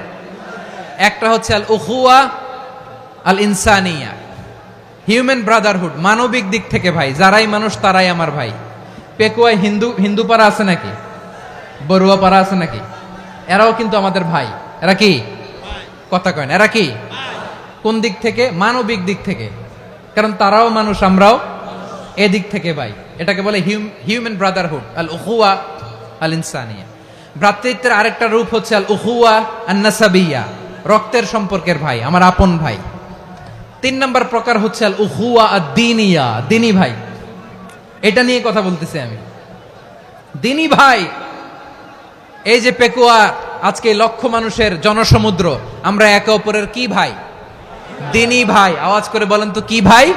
একটা হচ্ছে আল উখুয়া আল ইনসানিয়া, হিউম্যান ব্রাদারহুড, মানবিক দিক থেকে ভাই। যারাই মানুষ তারাই আমার ভাই। পেকুয়ায় হিন্দু পাড়া আছে নাকি? বড়ুয়া পাড়া আছে নাকি? এরাও কিন্তু আমাদের ভাই। এরা কি? কথা কয় না, এরা কি? কোন দিক থেকে? মানবিক দিক থেকে। কারণ তারাও মানুষ, আমরাও এদিক থেকে ভাই। এটাকে বলে হিউম্যান ব্রাদারহুড, আল উখুয়া আল ইনসানিয়া। ভ্রাতৃত্বের আরেকটা রূপ হচ্ছে আল উখুয়া আন নাসাবিয়া, রক্তের সম্পর্কের ভাই, আমার আপন ভাই। তিন নম্বর প্রকার হচ্ছে আল উখুয়া আদ-দীনিয়া, দিনী ভাই। এটা নিয়ে কথা বলতেছি আমি। দিনী ভাই, এই যে পেকুয়া, আজকে লক্ষ মানুষের জনসমুদ্র, আমরা একে অপরের কি ভাই? দিনী ভাই। আওয়াজ করে বলেন তো, কি ভাই?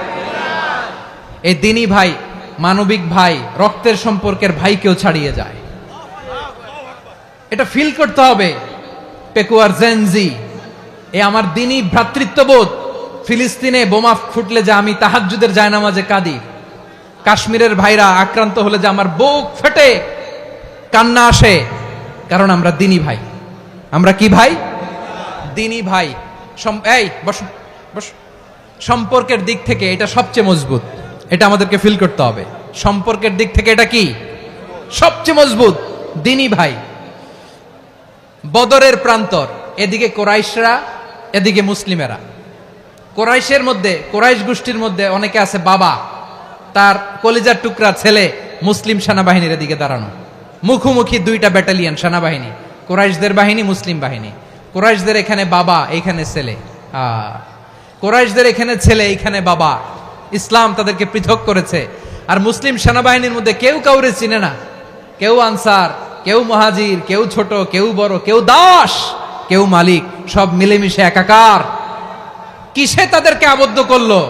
এই দিনী ভাই, মানবিক ভাই, রক্তের সম্পর্কের ভাইকেও ছাড়িয়ে যায়। এটা ফিল করতে হবে। পেকুয়ার জেনজি, এ আমার দিনী ভ্রাতৃত্ববোধ। ফিলিস্তিনে বোমা ফুটলে যে আমি তাহাজ্জুদের জায়নামাজে কাঁদি, কাশ্মীরের ভাইরা আক্রান্ত হলে যে আমার বুক ফেটে কান্না আসে, কারণ আমরা দিনী ভাই। আমরা কি ভাই? দিনী ভাই। এই বসো বসো। সম্পর্কের দিক থেকে এটা সবচেয়ে মজবুত। এটা আমাদেরকে ফিল করতে হবে। সম্পর্কের দিক থেকে এটা কি? সবচেয়ে মজবুত, দিনী ভাই। বদরের প্রান্তর, এদিকে কোরাইশরা, এদিকে মুসলিমেরা। কোরাইশের মধ্যে, কোরাইশ গোষ্ঠীর মধ্যে অনেকে আছে বাবা, তার কলিজার টুকরা ছেলে মুসলিম সেনাবাহিনীর এদিকে দাঁড়ানো। মুখোমুখি দুইটা ব্যাটালিয়ন সেনাবাহিনী, কোরাইশদের বাহিনী, মুসলিম বাহিনী। কোরাইশদের এখানে বাবা, এইখানে ছেলে। কোরাইশদের এখানে ছেলে, এইখানে বাবা। ইসলাম তাদেরকে পৃথক করেছে। আর মুসলিম সেনাবাহিনীর মধ্যে কেউ কাউরে চিনে না, কেউ আনসার, কেউ মুহাজির, কেউ ছোট, কেউ বড়, কেউ দাস, কেউ মালিক, সব মিলেমিশে একাকার। কিসে তাদেরকে আবদ্ধ করলো?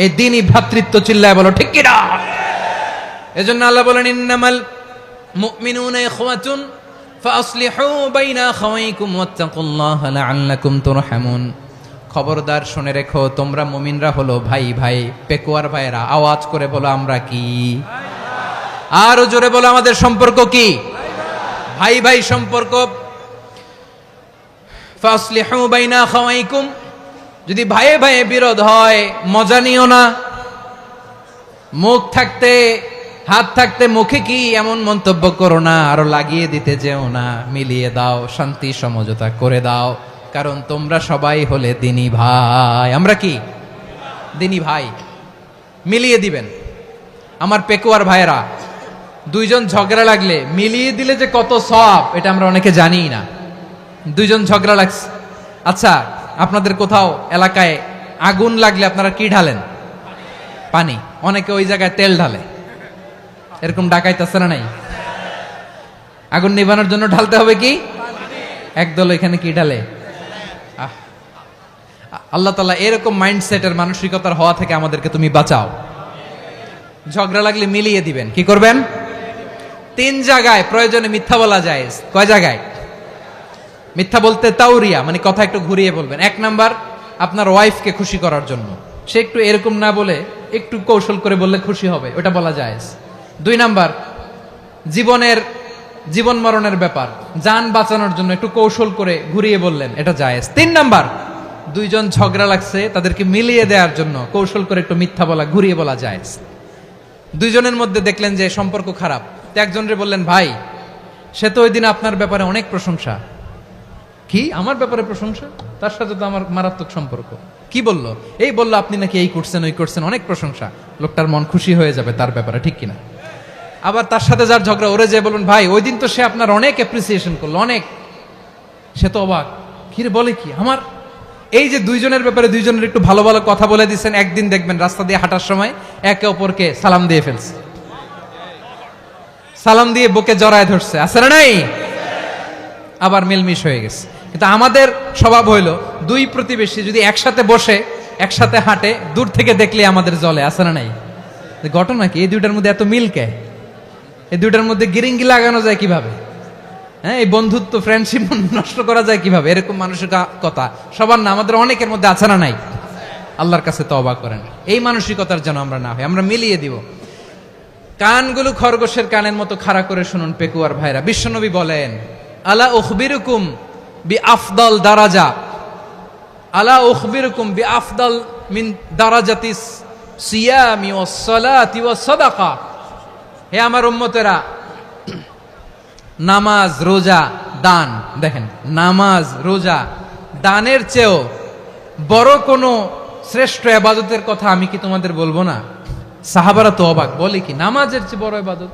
এই দ্বীনি ভ্রাতৃত্ব। চিল্লায় বলো ঠিক কিনা? এজন্য আল্লাহ বলেন, ইন্নামাল মুমিনুনা ইখওয়াতুন ফাসলিহু বাইনা আখাওয়াইকুম ওয়াত্তাকুল্লাহা লাআল্লাকুম তুরহামুন। খবরদার শুনে রেখো, তোমরা মুমিনরা হলো ভাই ভাই, পেকুয়ার ভাইরা। আওয়াজ করে বলো আমরা কি? আরো জোরে বলো আমাদের সম্পর্ক কি? ভাই ভাই সম্পর্ক। ফাসলিহু বাইনা আখাওয়াইকুম, যদি ভাইয়ে ভাইয়ে বিরোধ হয় মজা নিও না। মুখ থাকতে হাত থাকতে মুখে কি এমন মন্তব্য করো না, আরো লাগিয়ে দিতে যেও না। মিলিয়ে দাও, শান্তি সমঝোতা করে দাও, কারণ তোমরা সবাই হলে দ্বীনি ভাই। আমরা কি? দ্বীনি ভাই। মিলিয়ে দিবেন। আমার পেকুয়ার ভাইরা, দুইজন ঝগড়া লাগলে মিলিয়ে দিলে যে কত সওয়াব, এটা আমরা অনেকে জানি না। দুইজন ঝগড়া লাগছে, আচ্ছা আপনাদের কোথাও এলাকায় আগুন লাগলে আপনারা কি ঢালেন? পানি। অনেকে ওই জায়গায় তেল ঢালে। এরকম ডাকাইতেছে না নাই? আগুন নিভানোর জন্য ঢালতে হবে কি? একদল এখানে কি ঢালে? আল্লাহ তাআলা এরকম মাইন্ডসেটের মানসিকতার হওয়া থেকে আমাদেরকে তুমি বাঁচাও। ঝগড়া লাগলে মিলিয়ে দিবেন। কি করবেন? 3 জায়গায় প্রয়োজনে মিথ্যা বলা যায়। কয় জায়গায় মিথ্যা বলতে? তাওরিয়া, মানে কথা একটু ঘুরিয়ে বলবেন। 1 নাম্বার, আপনার ওয়াইফকে খুশি করার জন্য। সে একটু এরকম না বলে একটু কৌশল করে বললে খুশি হবে, ওটা বলা যায়। 2 নাম্বার, জীবন মরণের ব্যাপার, জান বাঁচানোর জন্য একটু কৌশল করে ঘুরিয়ে বললেন, এটা জায়েজ। 3 নাম্বার, দুইজন ঝগড়া লাগছে তাদেরকে মিলিয়ে দেওয়ার জন্য কৌশল করে একটু মিথ্যা বলা, ঘুরিয়ে বলা জায়েজ। দুইজনের মধ্যে দেখলেন যে সম্পর্ক খারাপ, তো একজনরে বললেন, ভাই সে তো ওই দিন আপনার ব্যাপারে অনেক প্রশংসা। কি আমার ব্যাপারে প্রশংসা? তার সাথে তো আমার মারাত্মক সম্পর্ক। কি বললো? এই বললো আপনি নাকি এই করছেন ওই করছেন, অনেক প্রশংসা। লোকটার মন খুশি হয়ে যাবে তার ব্যাপারে, ঠিক কিনা? আবার তার সাথে যার ঝগড়া, ওরে যে বলুন, ভাই ওই দিন তো সে আপনার অনেক অ্যাপ্রিসিয়েশন করলো, অনেক। সে তো অবাক, কিরে বলে কি আমার? এই যে দুইজনের ব্যাপারে দুইজনের একটু ভালো ভালো কথা বলে দিচ্ছেন, একদিন দেখবেন রাস্তা দিয়ে হাঁটার সময় একে অপরকে সালাম দিয়ে ফেলছে, সালাম দিয়ে বুকে জড়ায় ধরছে, আছে না নাই? আবার মিলমিশ হয়ে গেছে। কিন্তু আমাদের স্বভাব হইলো, দুই প্রতিবেশী যদি একসাথে বসে একসাথে হাঁটে, দূর থেকে দেখলে আমাদের জলে, আছে না নাই? ঘটনা কি? এই দুইটার মধ্যে এত মিল কে? এই দুইটার মধ্যে গিরিঙ্গি লাগানো যায় কিভাবে? হ্যাঁ, এই বন্ধুত্ব ফ্রেন্ডশিপ নষ্ট করা যায় কিভাবে? এরকম মানুষের কথা সবার না, আমাদের অনেকের মধ্যে আছে না নাই? আল্লাহর কাছে তওবা করেন, এই মানসিকতার যেন আমরা না হই, আমরা মিলিয়ে দিব। কানগুলো খরগোশের কানের মতো খাড়া করে শুনুন পেকুয়ার ভাইরা। বিশ্বনবী বলেন, আলা উখবিরুকুম বি আফদাল দারাজা, আলা উখবিরুকুম বি আফদাল মিন দারাজাতিস সিয়ামি ওয়াস সালাতি ওয়াস সাদাকা। হে আমার উম্মতেরা, নামাজ, রোজা, দান, দেখেন নামাজ, রোজা, দানের চেয়েও বড় কোনো শ্রেষ্ঠ ইবাদতের কথা আমি কি তোমাদের বলবো না? সাহাবারা তো অবাক, বলে কি নামাজের চেয়ে বড় ইবাদত,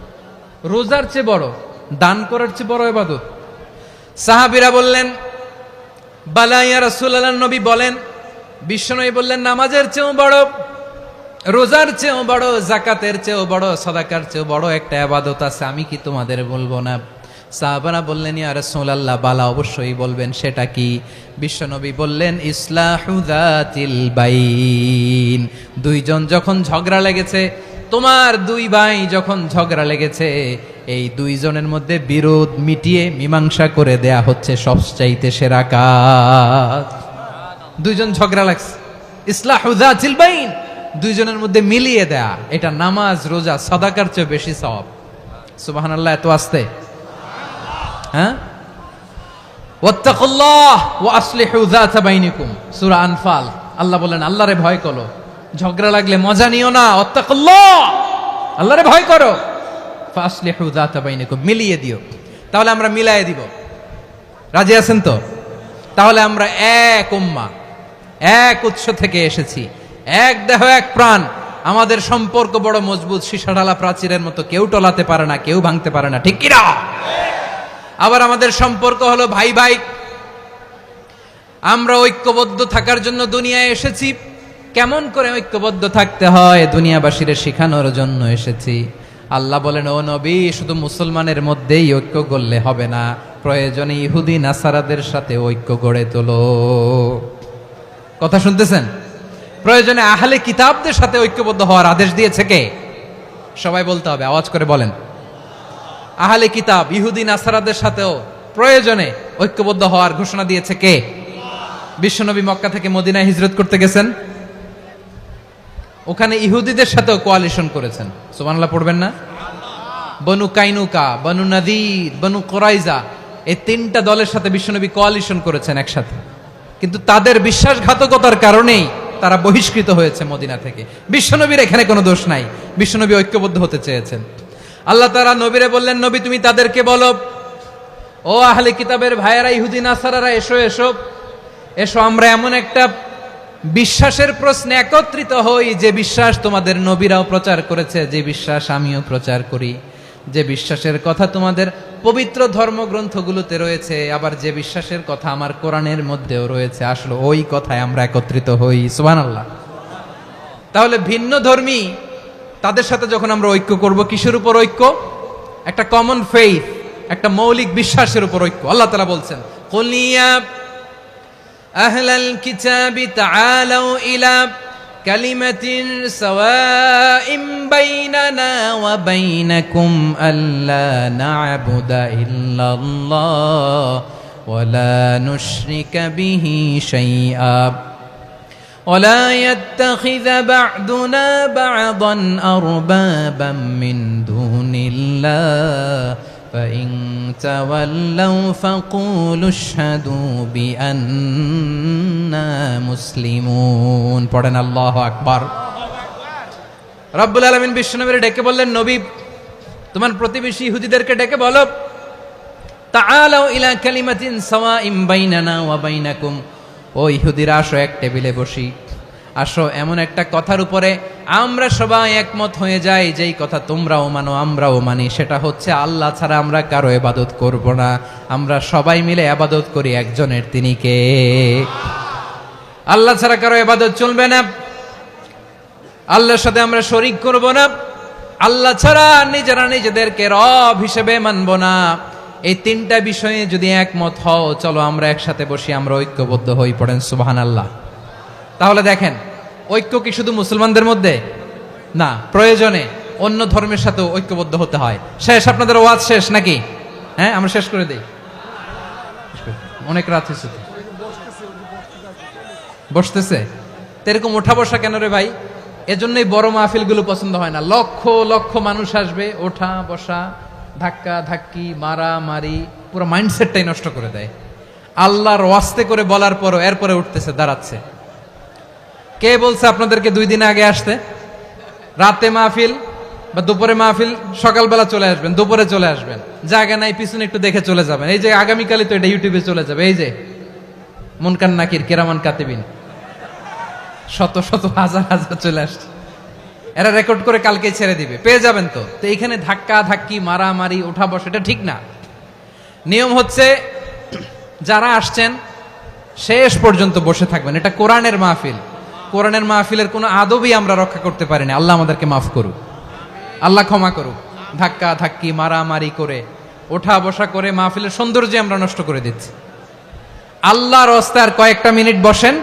রোজার চেয়ে বড়, দান করার চেয়ে বড় ইবাদত? সাহাবীরা বললেন, বালা ইয়া রাসূলুল্লাহ। নবী বলেন, বিশ্বনবী বললেন, নামাজের চেয়েও বড়, রোজার চেয়েও বড়, যাকাতের চেয়েও বড়, সাদাকার চেয়েও বড় একটা ইবাদত আছে, আমি কি তোমাদের বলবো না? সাহাবারা বললেন, ইয়া রাসূলুল্লাহ, বালা, অবশ্যই বলবেন, সেটা কি? বিশ্বনবী বললেন, ইসলাহু যাতিল বাইন। দুইজন যখন ঝগড়া লেগেছে, তোমার দুই ভাই যখন ঝগড়া লেগেছে, এই দুইজনের মধ্যে বিরোধ মিটিয়ে মীমাংসা করে দেয়া হচ্ছে সবচাইতে সেরা কাজ। দুইজন ঝগড়া লাগছে, ইসলাহু যাতিল বাইন, দুইজনের মধ্যে মিলিয়ে দেয়া, এটা নামাজ, রোজা, সাদাকার চেয়ে বেশি সওয়াব। সুবহানাল্লাহ, এত আস্তে? হ্যাঁ, ওয়াত্তাকুল্লাহ ওয়া আসলিহু যাতা বাইনিকুম, সূরা আনফাল। আল্লাহ বলেন, আল্লাহরে ভয় করো, ঝগড়া লাগলে মজা নিও না, ওয়াত্তাকুল্লাহ, আল্লাহরে ভয় করো, ফাসলিহু যাতা বাইনিকুম, মিলিয়ে দিও। তাহলে আমরা মিলায়ে দিব, রাজি আছেন তো? তাহলে আমরা এক উম্মাহ, এক উৎস থেকে এসেছি, এক দেহ এক প্রাণ, আমাদের সম্পর্ক বড় মজবুত, সীসাঢালা প্রাচীরের মতো, কেউ টলাতে পারে না, কেউ ভাঙতে পারে না, ঠিক কিনা? আবার আমাদের সম্পর্ক হলো ভাই ভাই, আমরা ঐক্যবদ্ধ থাকার জন্য দুনিয়ায় এসেছি। কেমন করে ঐক্যবদ্ধ থাকতে হয় দুনিয়াবাসীরে শেখানোর জন্য এসেছি। আল্লাহ বলেন, ও নবী, শুধু মুসলমানের মধ্যেই ঐক্য গড়লে হবে না, প্রয়োজনে ইহুদি নাসারাদের সাথে ঐক্য গড়ে তোলো। কথা শুনতেছেন? প্রয়োজনে আহলে কিতাবদের সাথে ঐক্যবদ্ধ হওয়ার আদেশ দিয়েছে কে? সবাই বলতে হবে, আওয়াজ করে বলেন। আহলে কিতাব ইহুদি নাসারাদের সাথেও প্রয়োজনে ঐক্যবদ্ধ হওয়ার ঘোষণা দিয়েছে কে? বিশ্বনবী মক্কা থেকে মদিনায় হিজরত করতে গেছেন, ওখানে ইহুদিদের সাথেও কোয়ালিশন করেছেন। সুবহানাল্লাহ পড়বেন না? বনু কাইনুকা, বনু নাদির, বনু কুরাইজা, এই তিনটা দলের সাথে বিশ্বনবী কোয়ালিশন করেছেন একসাথে। কিন্তু তাদের বিশ্বাসঘাতকতার কারণেই তারা বহিষ্কৃত হয়েছে মদিনা থেকে। বিশ্বনবীর এখানে কোনো দোষ নাই, বিশ্বনবী ঐক্যবদ্ধ হতে চেয়েছেন। আল্লাহ তাআলা নবীরে বললেন, নবী তুমি তাদেরকে বলো, ও আহলে কিতাবের ভাইয়েরা, ইহুদি নাসারারা, এসো এসো এসো, আমরা এমন একটা বিশ্বাসের প্রশ্নে একত্রিত হই যে বিশ্বাস তোমাদের নবীরাও প্রচার করেছে, যে বিশ্বাস আমিও প্রচার করি, যে বিশ্বাসের কথা তোমাদের পবিত্র ধর্মগ্রন্থগুলোতে রয়েছে, আবার যে বিশ্বাসের কথা আমার কোরআনের মধ্যেও রয়েছে, আসলে ওই কথায় আমরা একত্রিত হই। সুবহানাল্লাহ। তাহলে ভিন্ন ধর্মী তাদের সাথে যখন আমরা ঐক্য করব, কিসের উপর ঐক্য? একটা কমন ফেইথ, একটা মৌলিক বিশ্বাসের উপর ঐক্য। আল্লাহ তাআলা বলছেন, কুলিয়া আহলাল কিতাবি তাআলাউ ইলা কালিমাতিন সাওয়াইম বাইনানা ওয়া বাইনাকুম আল্লা না'বুদা ইল্লাল্লাহ ওয়া লা নুশরিকা বিহি শাইআ ولا يتخذ بعضنا بعضا أربابا من دون الله فإن تولوا فقولوا اشهدوا بأننا مسلمون পড়েন আল্লাহু আকবার। রব্বুল আলামিন বিশ্বনবীর ডেকে বললেন, নবী তোমার প্রতিবেশী ইহুদিদেরকে ডেকে বলো, তাআলাউ ইলা কালিমাতিন সাওয়াইম বাইনানা ওয়া বাইনাকুম, ও ইহুদিরা আসো, এক টেবিলে বসি, আসো এমন একটা কথার উপরে আমরা সবাই একমত হয়ে যাই, যেই কথা তোমরাও মানো আমরাও মানি, সেটা হচ্ছে আল্লাহ ছাড়া আমরা কারো ইবাদত করব না, আমরা সবাই মিলে ইবাদত করি একজনের, তিনি কে? আল্লাহ ছাড়া কারো ইবাদত চলবে না, আল্লাহর সাথে আমরা শরীক করব না, আল্লাহ ছাড়া নিজেরা নিজেদেরকে রব হিসেবে মানব না। এই তিনটা বিষয়ে যদি একমত হও, চলো আমরা একসাথে বসি, আমরা ঐক্যবদ্ধ হই। পড়েন সুবহানাল্লাহ। তাহলে দেখেন, ঐক্য কি শুধু মুসলমানদের মধ্যে না, প্রয়োজনে অন্য ধর্মের সাথেও ঐক্যবদ্ধ হতে হয়। শেষ? আপনাদের ওয়াজ শেষ নাকি? হ্যাঁ, আমরা শেষ করে দেই, অনেক রাত হয়েছে। বসতেছে তো এরকম ওঠা বসা কেন রে ভাই? এজন্যই বড় মাহফিলগুলো পছন্দ হয় না। লক্ষ লক্ষ মানুষ আসবে, ওঠা বসা, ধাক্কা ধাক্কি, মারা মারি, পুরো মাইন্ডসেটটাই নষ্ট করে দেয়। আল্লাহর ওয়াস্তে করে বলার পরও এরপরে উঠতেছে, দাঁড়াচ্ছে। কে বলছে আপনাদেরকে 2 দিন আগে আসতে? রাতে মাহফিল বা দুপুরে মাহফিল, সকালবেলা চলে আসবেন, দুপুরে চলে আসবেন, জায়গা নাই পিছনে একটু দেখে চলে যাবেন। এই যে আগামীকালই তো এটা ইউটিউবে চলে যাবে, এই যে মুনকার নাকির কিরামান কাতিবিন, শত শত হাজার হাজার চলে আসছে, এরা রেকর্ড করে কালকে ছেড়ে দিবে, পেয়ে যাবেন। তো এইখানে ধাক্কা ধাক্কি, মারামারি, ওঠা বসা, এটা ঠিক না। নিয়ম হচ্ছে যারা আসছেন শেষ পর্যন্ত বসে থাকবেন। এটা কোরআনের মাহফিল, কোরআনের মাহফিলের কোনো আদবই আমরা রক্ষা করতে পারিনি। আল্লাহ আমাদেরকে মাফ করুক, আল্লাহ ক্ষমা করুক। ধাক্কা ধাক্কি, মারামারি করে, ওঠা বসা করে মাহফিলের সৌন্দর্য আমরা নষ্ট করে দিচ্ছি। আল্লাহর রাস্তায় আর কয়েকটা মিনিট বসেন।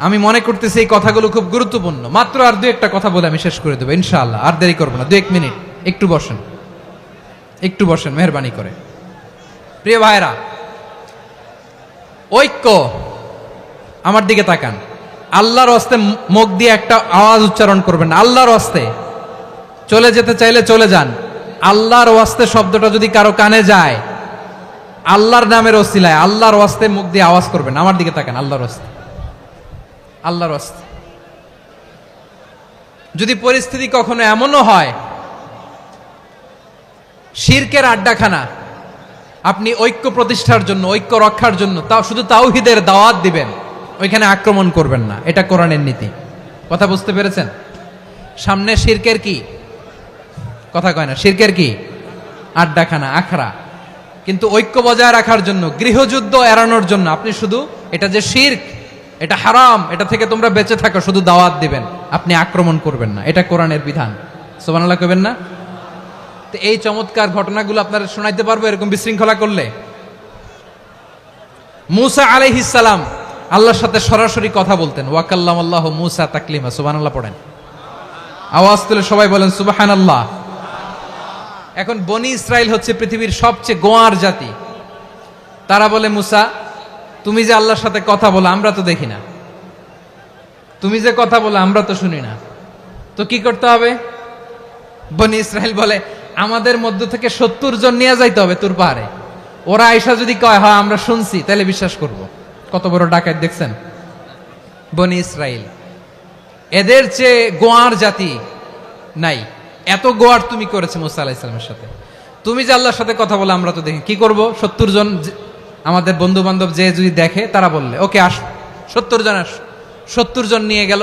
আমি মনে করতেছি এই কথাগুলো খুব গুরুত্বপূর্ণ। মাত্র আর 2-1টা কথা বলে আমি শেষ করে দেবো ইনশাআল্লাহ, আর দেরি করবো না। 2-1 মিনিট একটু বসেন, একটু বসেন মেহরবানি করে। প্রিয় ভাইরা, ঐক্য, আমার দিকে তাকান। আল্লাহর হস্তে মুখ দিয়ে একটা আওয়াজ উচ্চারণ করবেন, আল্লাহর হস্তে। চলে যেতে চাইলে চলে যান। আল্লাহর ওয়াস্তে শব্দটা যদি কারো কানে যায়, আল্লাহর নামের ওসিলায় আল্লাহর ওয়াস্তে মুখ দিয়ে আওয়াজ করবেন। আমার দিকে তাকান, আল্লাহর ওয়াস্তে, আল্লাহর ওয়াস্তে। যদি পরিস্থিতি কখনো এমনও হয় শিরকের আড্ডাখানা, আপনি ঐক্য প্রতিষ্ঠার জন্য, ঐক্য রক্ষার জন্য তাও শুধু তাওহীদের দাওয়াত দিবেন, ওইখানে আক্রমণ করবেন না। এটা কোরআনের নীতি। কথা বুঝতে পেরেছেন? সামনে শিরকের কি কথা কয় না, শিরকের কি আড্ডাখানা, আখড়া। কিন্তু ঐক্য বজায় রাখার জন্য, গৃহযুদ্ধ এড়ানোর জন্য আপনি শুধু এটা যে শিরক, এটা হারাম, এটা থেকে তোমরা বেঁচে থাকো, শুধু দাওয়াত দিবেন, আপনি আক্রমণ করবেন না, এটা কোরআনের বিধান। সুবহানাল্লাহ কইবেন না? তো এই চমৎকার ঘটনাগুলো আপনারা শোনাইতে পারবো এরকম বিশৃঙ্খলা করলে? মূসা আলাইহিস সালাম আল্লাহর সাথে সরাসরি কথা বলতেন, ওয়া কাল্লামাল্লাহু মূসা তাকলিমা। সুবহানাল্লাহ পড়েন, আওয়াজ তুলে সবাই বলেন সুবহানাল্লাহ। এখন বনি ইসরাইল হচ্ছে পৃথিবীর সবচেয়ে গোয়ার জাতি। তারা বলে, মূসা তুমি যে আল্লাহর সাথে কথা বলো আমরা তো দেখি না, তুমি যে কথা বলো আমরা তো শুনি না, তো কি করতে হবে? বনি ইসরাইল বলে, আমাদের মধ্য থেকে 70 জন নিয়ে যাইতে হবে তুর পাহাড়ে। ওরা আয়সা যদি কয় হয় আমরা শুনছি, তাহলে বিশ্বাস করব। কত বড় ডাকাত দেখছেন বনি ইসরাইল। এদের চেয়ে গোয়ার জাতি নাই। এত গোয়ার তুমি করেছে মুসা আলাইহিস সালামের সাথে। তুমি যে আল্লাহর সাথে কথা বলে আমরা তো দেখি, কি করব? 70 জন আমাদের বন্ধু বান্ধব যে যদি দেখে, তারা বললে ওকে আস, 70 জন আস। 70 জন নিয়ে গেল।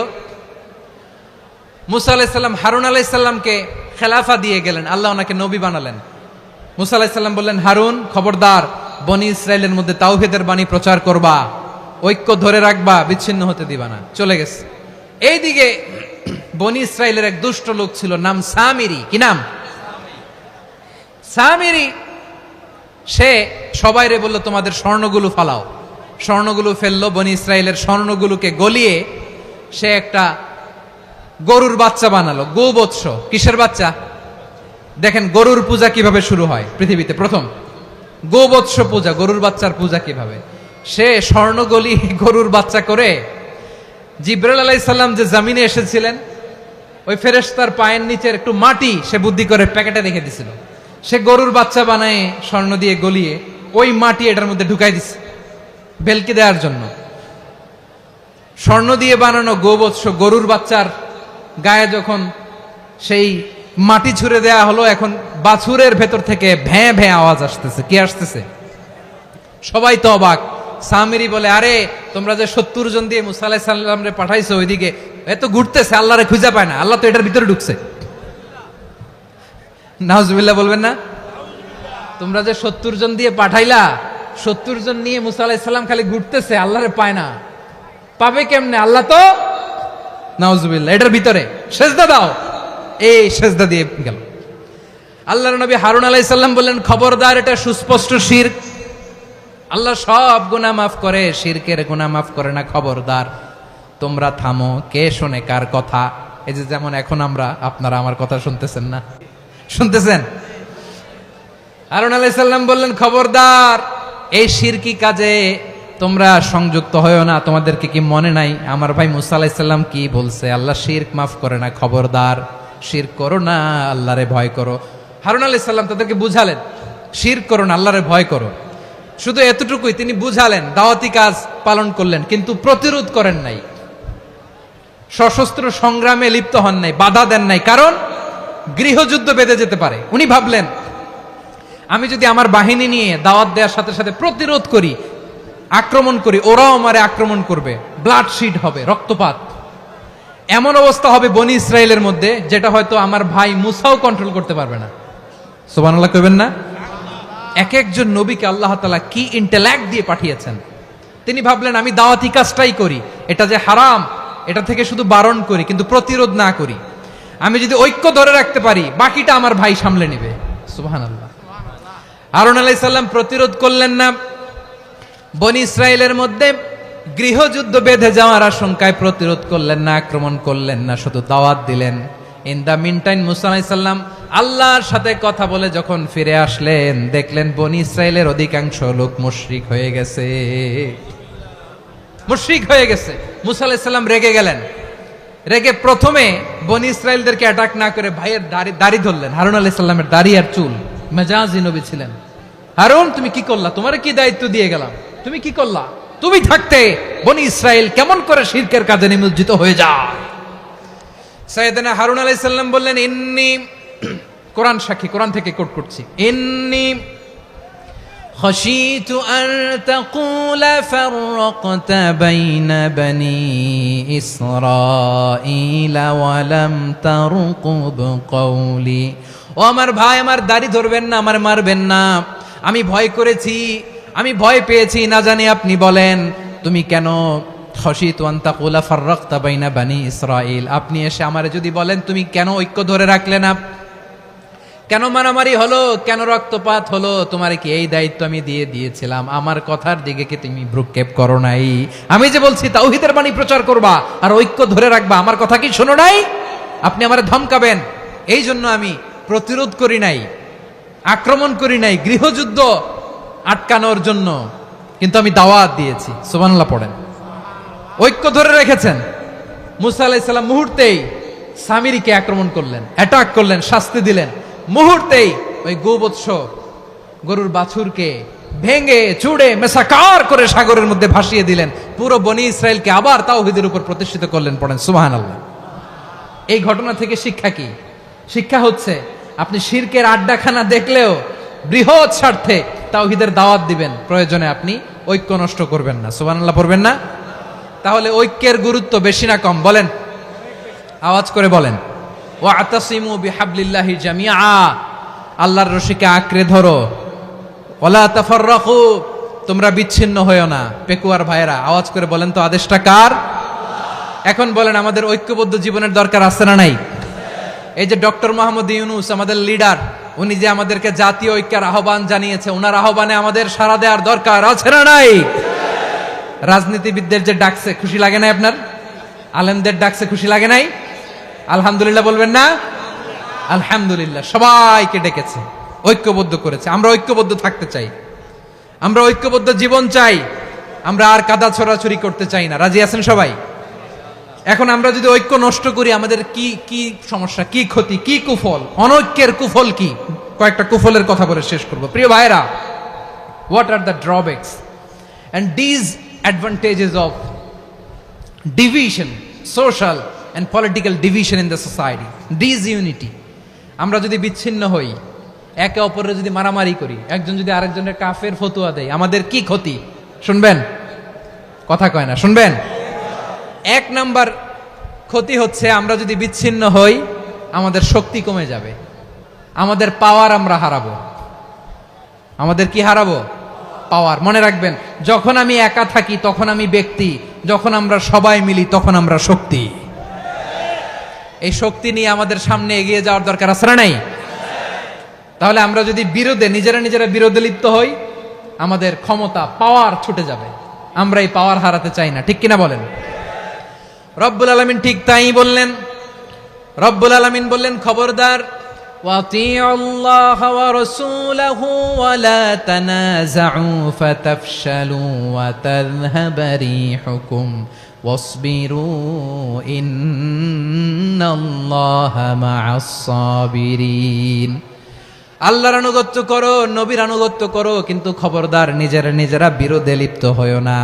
মুসা আলাইহিস সালাম হারুন আলাইহিস সালামকে খেলাফা দিয়ে গেলেন, আল্লাহ ওনাকে নবী বানালেন। মুসা আলাইহিস সালাম বললেন, হারুন খবরদার, বনি ইসরাইলের মধ্যে তাওহীদের বাণী প্রচার করবা, ঐক্য ধরে রাখবা, বিচ্ছিন্ন হতে দিবা না। চলে গেছে। এইদিকে বনি ইসরাইলের এক দুষ্ট লোক ছিল, নাম সামিরি। কি নাম? সামিরি। সে সবাইরে বলল, তোমাদের স্বর্ণগুলো ফালাও। স্বর্ণগুলো ফেললো। বনি ইসরাইলের স্বর্ণগুলোকে গলিয়ে সে একটা গরুর বাচ্চা বানালো, গোবৎস। কিসের বাচ্চা? দেখেন গরুর পূজা কিভাবে শুরু হয় পৃথিবীতে প্রথম, গোবৎস পূজা, গরুর বাচ্চার পূজা কিভাবে। সে স্বর্ণ গলি গরুর বাচ্চা করে, জিবরাইল আলাইহিস সালাম যে জমিনে এসেছিলেন, ওই ফেরেশতার পায়ের নিচের একটু মাটি সে বুদ্ধি করে প্যাকেটে রেখে দিছিল। সে গরুর বাচ্চা বানায় স্বর্ণ দিয়ে গলিয়ে ওই মাটি এটার মধ্যে ঢুকাই দিছে ভেলকি দেওয়ার জন্য। স্বর্ণ দিয়ে বানানো গোবৎস গরুর বাচ্চার গায়ে যখন সেই মাটি ছুঁড়ে দেয়া হলো, এখন বাছুরের ভেতর থেকে ভ্যাঁ ভ্যাঁ আওয়াজ আসতেছে। কি আসতেছে? সবাই তো অবাক। সামিরি বলে, আরে তোমরা যে 70 জন দিয়ে মুসা আলাইহিস সালাম রে পাঠাইছো, ওইদিকে এত ঘুরতেছে, আল্লাহরে খুঁজে পায় না, আল্লাহ তো এটার ভিতরে ঢুকছে। নাউজুবিল্লাহ বলবেন না? তোমরা যে 70 জন দিয়ে পাঠাইলা, 70 জন নিয়ে মুসা আলাইহিস সালাম খালি ঘুরতেছে, আল্লাহরে পায় না। পাবে কেমনে? আল্লাহ তো, নাউজুবিল্লাহ, এটার ভিতরে সেজদা দাও। এই সেজদা দিয়ে গেল। আল্লাহর নবী হারুন আলাইহিস সালাম বললেন, খবরদার, এটা সুস্পষ্ট শিরক। আল্লাহ সব গুনাহ মাফ করে, শিরকের গুনাহ মাফ করে না। খবরদার, তোমরা থামো। কে শোনে কার কথা? এই যে যেমন এখন আপনারা আমার কথা শুনতেছেন না? শুনতেছেন? হারুন আলাইহিস সালাম বললেন, খবরদার, এই শিরকি কাজে তোমরা সংযুক্ত হয়েও না। তোমাদেরকে কি মনে নাই আমার ভাই মুসা আলাইহিস সালাম কি বলছে? আল্লাহ শিরক মাফ করে না। খবরদার, শিরক করো না, আল্লাহরে ভয় করো। হারুন আলাইহিস সালাম তাদেরকে বুঝালেন, শিরক করো না, আল্লাহরে ভয় করো। শুধু এতটুকুই তিনি বুঝালেন, দাওয়াতি কাজ পালন করলেন, কিন্তু প্রতিরোধ করেন নাই, সশস্ত্র সংগ্রামে লিপ্ত হন নাই, বাধা দেন নাই। কারণ গৃহযুদ্ধ বেঁধে যেতে পারে। উনি ভাবলেন, আমি যদি আমার বাহিনী নিয়ে দাওয়াত দেওয়ার সাথে সাথে প্রতিরোধ করি, আক্রমণ করি, ওরাও আমারে আক্রমণ করবে, ব্লাডশিড হবে, রক্তপাত। এমন অবস্থা হবে বনি ইসরায়েলের মধ্যে, যেটা হয়তো আমার ভাই মুসাও কন্ট্রোল করতে পারবে না। সুবহানাল্লাহ কইবেন না? এক একজন নবীকে আল্লাহ তাআলা কি ইন্টেলেক্ট দিয়ে পাঠিয়েছেন। তিনি ভাবলেন, আমি দাওয়াতি কাজটাই করি, এটা যে হারাম এটা থেকে শুধু বারণ করি, কিন্তু প্রতিরোধ না করি। আমি যদি ঐক্য ধরে রাখতে পারি, বাকিটা আমার ভাই সামলে নেবে। সুবহানাল্লাহ। হারুন আলাইহিস সালাম প্রতিরোধ করলেন না। বনি ইসরায়েলের মধ্যে গৃহযুদ্ধ বেঁধে যাওয়ার আশঙ্কায় প্রতিরোধ করলেন না, আক্রমণ করলেন না, শুধু দাওয়াত দিলেন। ইন দা মিন টাইম মুসা আলাইহিস সালাম আল্লাহর সাথে কথা বলে যখন ফিরে আসলেন, দেখলেন বনি ইসরায়েলের অধিকাংশ লোক মুশরিক হয়ে গেছে। মুশরিক হয়ে গেছে। মুসা আলাইহিস সালাম রেগে গেলেন। রেগে প্রথমে বনি ইসরায়েলদেরকে অ্যাটাক না করে ভাইয়ের দাড়ি ধরলেন। হারুন আলাইহিস সালামের দাড়ি আর চুল। মেজাজি নবী ছিলেন। হারুন, তুমি কি করলা? তোমারে কি দায়িত্ব দিয়ে গেলাম, তুমি কি করলা? তুমি থাকতে বনি ইসরায়েল কেমন করে শিরকের কাজে নিমজ্জিত হয়ে যায়? সাইয়েদনা হারুন আলাইহিস সালাম বললেন, ইন্নী, কোরআন সাক্ষী, কোরআন থেকে কোট করছি, ইন্নী খাশিতু আন তাকুলা ফাররাকতা বাইনা বনি ইসরাঈলা ওয়া লাম তারকুব কওলি। ও আমার ভাই, আমার দাড়ি ধরবেন না, আমার মারবেন না। আমি ভয় করেছি, আমি ভয় পেয়েছি, না জানি আপনি বলেন তুমি কেন খাশিতু আন তাকুলা ফাররাকতা বাইনা বানি ইসরাঈল, আপনি এসে আমারে যদি বলেন তুমি কেন ঐক্য ধরে রাখলে না, কেন মারামারি হলো, কেন রক্তপাত হলো, তোমার কি এই দায়িত্ব আমি দিয়েছিলাম, আমার কথার দিকে কি তুমি ভ্রুক্ষেপ করো নাই? আমি যে বলছি তাওহীদের বাণী প্রচার করবা আর ঐক্য ধরে রাখবা, আমার কথা কি শোনো নাই? আপনি আমারে ধমকাবেন, এই জন্য আমি প্রতিরোধ করি নাই, আক্রমণ করি নাই, গৃহযুদ্ধ আটকানোর জন্য, কিন্তু আমি দাওয়াত দিয়েছি। সুবহানাল্লাহ পড়েন। ঐক্য ধরে রেখেছেন। মুসা আলাইহিস সালাম মুহূর্তেই সামিরীকে আক্রমণ করলেন, অ্যাটাক করলেন, শাস্তি দিলেন। মুহূর্তেই ওই গোবৎস গরুর বাছুরকে ভেঙে চুড়ে মেসাকার করে সাগরের মধ্যে ভাসিয়ে দিলেন। পুরো বনি ইসরায়েলকে আবার তাওহীদের উপর প্রতিষ্ঠিত করলেন। পড়েন সুবহানাল্লাহ। এই ঘটনা থেকে শিক্ষা কি? শিক্ষা হচ্ছে আপনি শিরকের আড্ডাখানা দেখলেও বৃহৎ স্বার্থে তাওহীদের দাওয়াত দিবেন, প্রয়োজনে আপনি ঐক্য নষ্ট করবেন না। সুবহানাল্লাহ পড়বেন না? তাহলে ঐক্যের গুরুত্ব বেশি না কম বলেন? আওয়াজ করে বলেন। ওয়াতাসিমু বিহাবলিল্লাহি জামিআ, আল্লাহর রশিকে আঁকড়ে ধরো। ওয়ালা তাফাররাকু, তোমরা বিচ্ছিন্ন হয়ো না। পেকুয়ার ভাইরা আওয়াজ করে বলেন তো আদেশটা কার? এখন বলেন আমাদের ঐক্যবদ্ধ জীবনের দরকার আছে না নাই? এই যে ডক্টর মোহাম্মদ ইউনূস আমাদের লিডার, উনি যে আমাদেরকে জাতীয় ঐক্যের আহ্বান জানিয়েছে, ওনার আহ্বানে আমাদের সাড়া দেওয়ার দরকার আছে না নাই? রাজনীতিবিদদের যে ডাকছে খুশি লাগে নাই আপনার? আলেমদের ডাকছে খুশি লাগে নাই? আলহামদুলিল্লাহ বলবেন না? আলহামদুলিল্লাহ। সবাইকে ডেকেছে, ঐক্যবদ্ধ করেছে। আমরা ঐক্যবদ্ধ থাকতে চাই, আমরা ঐক্যবদ্ধ জীবন চাই, আমরা আর কাদা ছড়াছড়ি করতে চাই না। রাজি আছেন সবাই? এখন আমরা যদি ঐক্য নষ্ট করি আমাদের কি কি সমস্যা, কি ক্ষতি, কি কুফল? অনৈক্যের কুফল কি? কয়েকটা কুফলের কথা বলে শেষ করব। প্রিয় ভাইরা, what are the drawbacks and disadvantages of division, social and political division in the society, disunity? আমরা যদি বিচ্ছিন্ন হই, একে অপরের যদি মারামারি করি, একজন যদি আরেকজনের কাফের ফতোয়া দেয়, আমাদের কি ক্ষতি? শুনবেন? কথা কয় না, শুনবেন? এক নাম্বার ক্ষতি হচ্ছে আমরা যদি বিচ্ছিন্ন হই আমাদের শক্তি কমে যাবে, আমাদের পাওয়ার আমরা হারাবো। আমাদের কি হারাবো? পাওয়ার। মনে রাখবেন, যখন আমি একা থাকি তখন আমি ব্যক্তি, যখন আমরা সবাই মিলি তখন আমরা শক্তি। এই শক্তি নিয়ে আমাদের সামনে এগিয়ে যাওয়ার দরকার আছে না নাই? তাহলে আমরা যদি নিজেরা বিরোধে লিপ্ত হই আমাদের ক্ষমতা, পাওয়ার ছুটে যাবে। আমরা এই পাওয়ার হারাতে চাই না, ঠিক কিনা বলেন? রব্বুল আলামিন ঠিক তাই বললেন। রব্বুল আলামিন বললেন, খবরদার, ওয়াতিউল্লাহ ওয়া রাসূলাহু ওয়া লা তানাযাউ ফাতাফশালু ওয়া তাযহাবা রিহুকুম ওয়াসবিরু ইন্নাল্লাহা মা'আস সাবিরিন। আল্লাহর আনুগত্য করো, নবীর আনুগত্য করো, কিন্তু খবরদার নিজেরা বিরোধে লিপ্ত হয়ো না,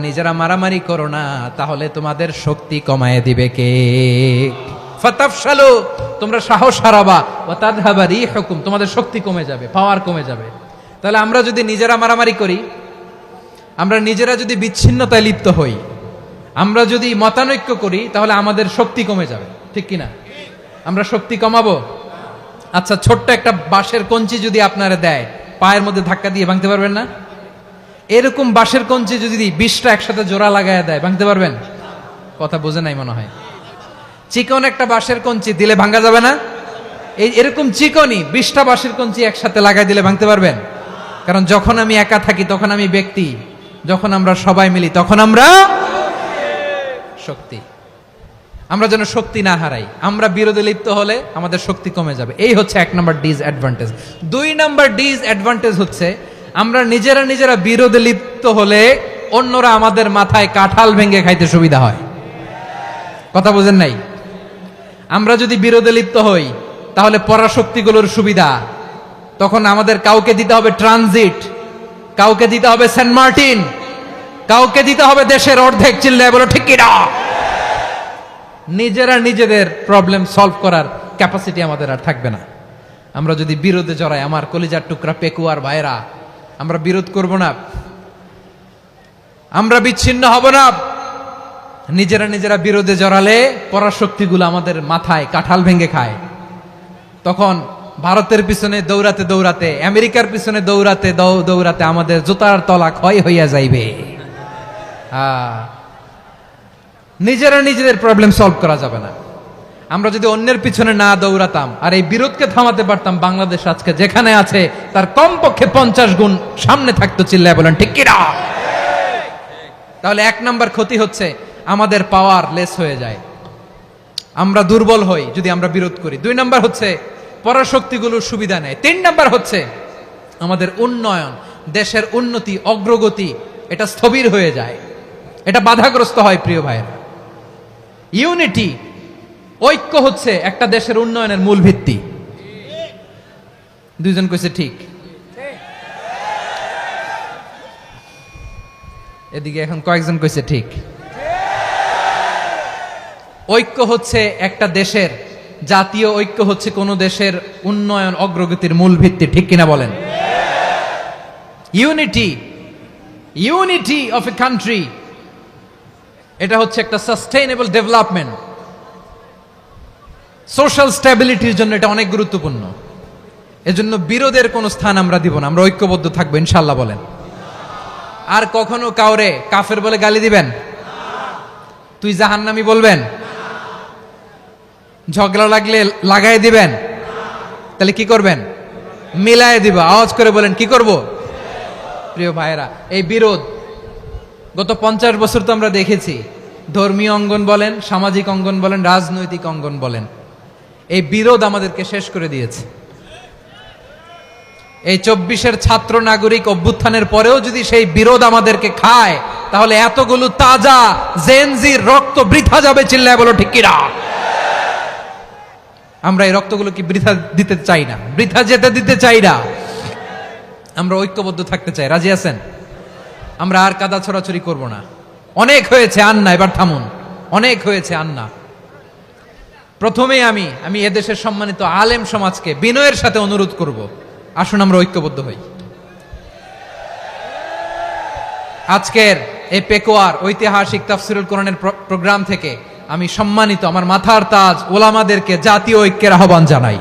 নিজেরা মারামারি করো না, তাহলে তোমাদের শক্তি কমায় দিবে কে? ফাতাফশালু, তোমরা সাহস হারাবা, ওয়া তাযহাবা রিহুকুম, তোমাদের শক্তি কমে যাবে, পাওয়ার কমে যাবে। তাহলে আমরা যদি নিজেরা মারামারি করি, আমরা নিজেরা যদি বিচ্ছিন্নতায় লিপ্ত হই, আমরা যদি মতানৈক্য করি, তাহলে আমাদের শক্তি কমে যাবে, ঠিক কিনা? আমরা শক্তি কমাবো। আচ্ছা, ছোট্ট একটা বাঁশের কঞ্চি যদি আপনারা দেয়, পায়ের মধ্যে ধাক্কা দিয়ে ভাঙতে পারবেন না? এরকম বাঁশের কঞ্চি যদি 20টা একসাথে জোড়া লাগায় দেয়, ভাঙতে পারবেন? কথা বোঝে নাই মনে হয়। চিকন একটা বাঁশের কঞ্চি দিলে ভাঙা যাবে না? এরকম চিকনই 20টা বাঁশের কঞ্চি একসাথে লাগাই দিলে ভাঙতে পারবেন? কারণ যখন আমি একা থাকি তখন আমি ব্যক্তি, যখন আমরা সবাই মিলি তখন আমরা শক্তি। আমরা যেন শক্তি না হারাই। আমরা বিরোধে লিপ্ত হলে আমাদের শক্তি কমে যাবে। এই হচ্ছে 1 নাম্বার ডিসঅ্যাডভান্টেজ। 2 নাম্বার ডিসঅ্যাডভান্টেজ হচ্ছে আমরা নিজেরা বিরোধে লিপ্ত হলে অন্যরা আমাদের মাথায় কাঁঠাল ভেঙে খাইতে সুবিধা হয়। কথা বোঝেন নাই? আমরা যদি বিরোধে লিপ্ত হই তাহলে পরাশক্তিগুলোর সুবিধা, তখন আমাদের কাউকে দিতে হবে ট্রানজিট, কাউকে দিতে হবে সেন্ট মার্টিন, কাউকে দিতে হবে দেশের অর্ধেক। চিল্লায় বলো ঠিক কিনা? নিজেদের প্রবলেম সলভ করার ক্যাপাসিটি আমাদের আর থাকবে না। আমরা যদি বিরোধে জড়াই, আমার কলিজার টুকরা পেকুয়ার ভাইরা, আমরা বিরোধ করব না, আমরা বিচ্ছিন্ন হব না। নিজেরা বিরোধে জড়ালে পরাশক্তিগুলো আমাদের মাথায় কাঁঠাল ভেঙে খায়। তখন ভারতের পিছনে দৌড়াতে, আমেরিকার পিছনে দৌড়াতে আমাদের জুতার তলা ক্ষয় হইয়া যাইবে। নিজেরা নিজেদের প্রবলেম সলভ করা যাবে না। আমরা যদি অন্যের পিছনে না দৌড়াতাম আর এই বিরোধকে থামাতে পারতাম, বাংলাদেশ আজকে যেখানে আছে তার কমপক্ষে 50 গুণ সামনে থাকতো। চিল্লায় বলেন ঠিক কিনা? তাহলে 1 নাম্বার ক্ষতি হচ্ছে আমাদের পাওয়ার লেস হয়ে যায়, আমরা দুর্বল হই যদি আমরা বিরোধ করি। 2 নাম্বার হচ্ছে পরাশক্তিগুলোর সুবিধা নেয়। 3 নাম্বার হচ্ছে আমাদের উন্নয়ন, দেশের উন্নতি, অগ্রগতি এটা স্থবির হয়ে যায়, এটা বাধাগ্রস্ত হয়। প্রিয় ভাইয়েরা, ইউনিটি, ঐক্য হচ্ছে একটা দেশের উন্নয়নের মূল ভিত্তি। 2 জন কইছে ঠিক। এদিকে এখন কয়েকজন কইছে ঠিক। ঐক্য হচ্ছে একটা দেশের, জাতীয় ঐক্য হচ্ছে কোন দেশের উন্নয়ন অগ্রগতির মূল ভিত্তি। ঠিক কিনা বলেন? Unity, unity of a country, এটা হচ্ছে একটা সাস্টেইনেবল ডেভেলপমেন্ট, সোশ্যাল স্ট্যাবিলিটির জন্য এটা অনেক গুরুত্বপূর্ণ। এজন্য বিরোধের কোনো স্থান আমরা দিব না, আমরা ঐক্যবদ্ধ থাকবো ইনশাআল্লাহ। বলেন। আর কখনো কাউরে কাফের বলে গালি দিবেন? তুই জাহান্নামী বলবেন? ঝগড়া লাগলে লাগাই দিবেন? তাহলে কি করবেন? মিলায় দিব। আওয়াজ করে বলেন কি করব? প্রিয় ভাইয়েরা, এই বিরোধ গত 50 বছর তো আমরা দেখেছি, ধর্মীয় অঙ্গন বলেন, সামাজিক অঙ্গন বলেন, রাজনৈতিক অঙ্গন বলেন, এই বিরোধ আমাদেরকে শেষ করে দিয়েছে। এই 24-এর ছাত্র নাগরিক অভ্যুত্থানের পরেও যদি সেই বিরোধ আমাদেরকে খায়, তাহলে এতগুলো তাজা জেনজির রক্ত বৃথা যাবে। চিল্লায় বলো ঠিক কিনা? আমরা এই রক্তগুলো কি বৃথা দিতে চাই না, বৃথা যেতে দিতে চাই না। আমরা ঐক্যবদ্ধ থাকতে চাই। রাজি আছেন? আমরা আর কাদা ছড়াছড়ি করব না। অনেক হয়েছে, আন্না, এবার থামুন। অনেক হয়েছে, আন্না। প্রথমেই আমি এদেশের সম্মানিত আলেম সমাজকে বিনয়ের সাথে অনুরোধ করব, আসুন আমরা ঐক্যবদ্ধ হই। আজকের এই পেকুয়ার ঐতিহাসিক তাফসিরুল কোরআনের প্রোগ্রাম থেকে আমি সম্মানিত আমার মাথার তাজ ওলামাদেরকে জাতীয় ঐক্যের আহ্বান জানাই।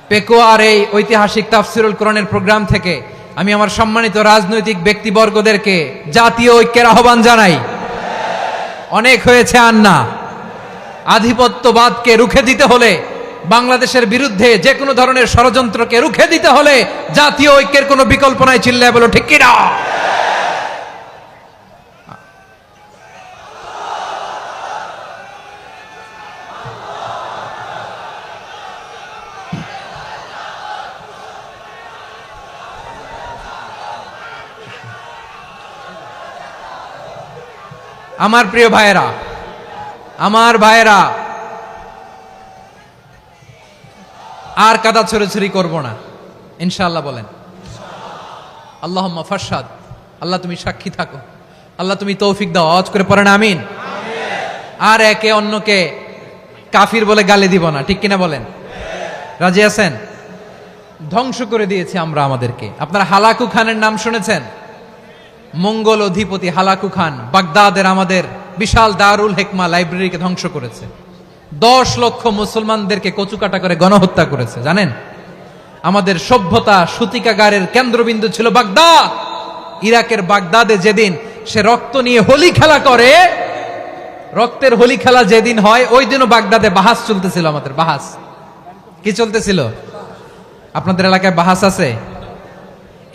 পেকুয়ার এই ঐতিহাসিক তাফসিরুল কোরআনের প্রোগ্রাম থেকে আমি আমার সম্মানিত রাজনৈতিক ব্যক্তিবর্গদেরকে জাতীয় ঐক্যের আহ্বান জানাই। অনেক হয়েছে, আন্না। আধিপত্যবাদকে রুখে দিতে হলে, বাংলাদেশের বিরুদ্ধে যে কোনো ধরনের ষড়যন্ত্রকে রুখে দিতে হলে জাতীয় ঐক্যের কোনো বিকল্প নাই। চিল্লায় বলো ঠিক কিনা? আমার প্রিয় ভাইয়েরা, আমার ভাইয়েরা, আর কাদা ছড়াছড়ি করব না ইনশাআল্লাহ। বলেন আল্লাহুম্মা ফারশাদ। আল্লাহ তুমি সাক্ষী থাকো, আল্লাহ তুমি তৌফিক দাও। আওয়াজ করে পড়েন আমিন। আর একে অন্যকে কাফির বলে গালি দিব না। ঠিক কিনা বলেন? রাজি আছেন? ধ্বংস করে দিয়েছি আমরা আমাদেরকে। আপনারা হালাকু খানের নাম শুনেছেন? মঙ্গল অধিপতি হালাকু খান বাগদাদের আমাদের বিশাল দারুল হিকমা লাইব্রেরিকে ধ্বংস করেছে। 10 লক্ষ মুসলমানদেরকে কচুকাটা করে গণহত্যা করেছে। জানেন, আমাদের সভ্যতা সূতিকাগারের কেন্দ্রবিন্দু ছিল বাগদাদ। ইরাকের বাগদাদে যেদিন সে রক্ত নিয়ে হোলি খেলা করে, রক্তের হোলি খেলা যেদিন হয়, ওই দিনও বাগদাদে বাহাস চলতেছিল। আমাদের বাহাস কি চলতেছিল? আপনাদের এলাকায় বাহাস আছে?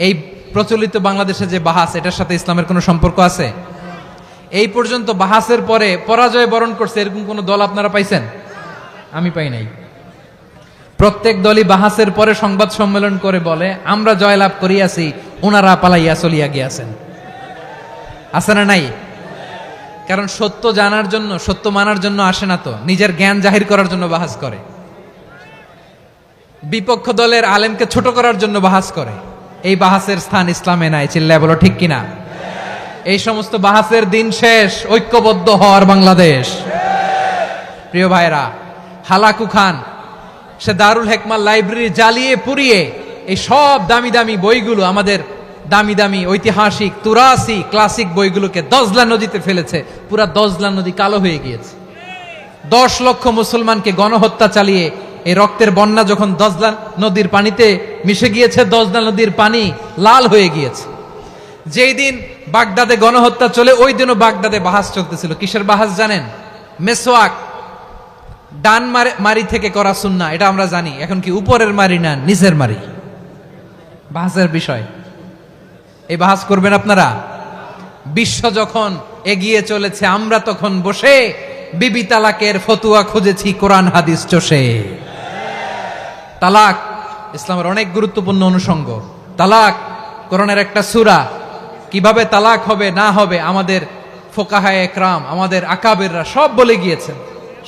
এই প্রচলিত বাংলাদেশে যে বাহাস, এটার সাথে ইসলামের কোনো সম্পর্ক আছে? এই পর্যন্ত বাহাসের পরে পরাজয় বরণ করছে এরকম কোন দল আপনারা পাইছেন? আমি পাই নাই। প্রত্যেক দলই বাহাসের পরে সংবাদ সম্মেলন করে বলে আমরা জয়লাভ করিয়াছি, ওনারা পালাইয়া চলিয়া গিয়াছেন। আছে না নাই? কারণ সত্য জানার জন্য, সত্য মানার জন্য আসে না তো, নিজের জ্ঞান জাহির করার জন্য বাহাস করে। বিপক্ষ দলের আলেমকে ছোট করার জন্য বাহাস করে। এই বাহাসের স্থান ইসলামে নাই। চিল্লায় বলো ঠিক কিনা? এই সমস্ত বাহাসের দিন শেষ, ঐক্যবদ্ধ হওয়ার বাংলাদেশ। প্রিয় ভাইরা, হালাকু খান সে দারুল হিকমা লাইব্রেরি জ্বালিয়ে পুড়িয়ে এই সব দামি দামি বইগুলো, আমাদের দামি দামি ঐতিহাসিক তুরাসি ক্লাসিক বইগুলোকে দজলা নদীতে ফেলেছে। পুরা দজলা নদী কালো হয়ে গিয়েছে। 10 লক্ষ মুসলমানকে গণহত্যা চালিয়ে এই রক্তের বন্যা যখন দজলা নদীর পানিতে মিশে গিয়েছে, দজলা নদীর পানি লাল হয়ে গিয়েছে। যেই দিন বাগদাদে গণহত্যা চলে, ওই দিনও বাগদাদে বাহাস চলতেছিল। কিসের বাহাস জানেন? মেসওয়াক, ডান মারি থেকে করা সুন্নাহ, এটা আমরা জানি। এখন কি উপরের মারি না নিচের মারি, বাহাসের বিষয়। এই বাহাস করবেন আপনারা? বিশ্ব যখন এগিয়ে চলেছে, আমরা তখন বসে বিবি তালাকের ফতুয়া খুঁজেছি কোরআন হাদিস চষে। তালাক ইসলামের অনেক গুরুত্বপূর্ণ অনুষঙ্গ। তালাক কোরআনের একটা সূরা। কিভাবে তালাক হবে না হবে আমাদের ফোকাহায়ে একরাম, আমাদের আকাবেররা সব বলে গিয়েছেন,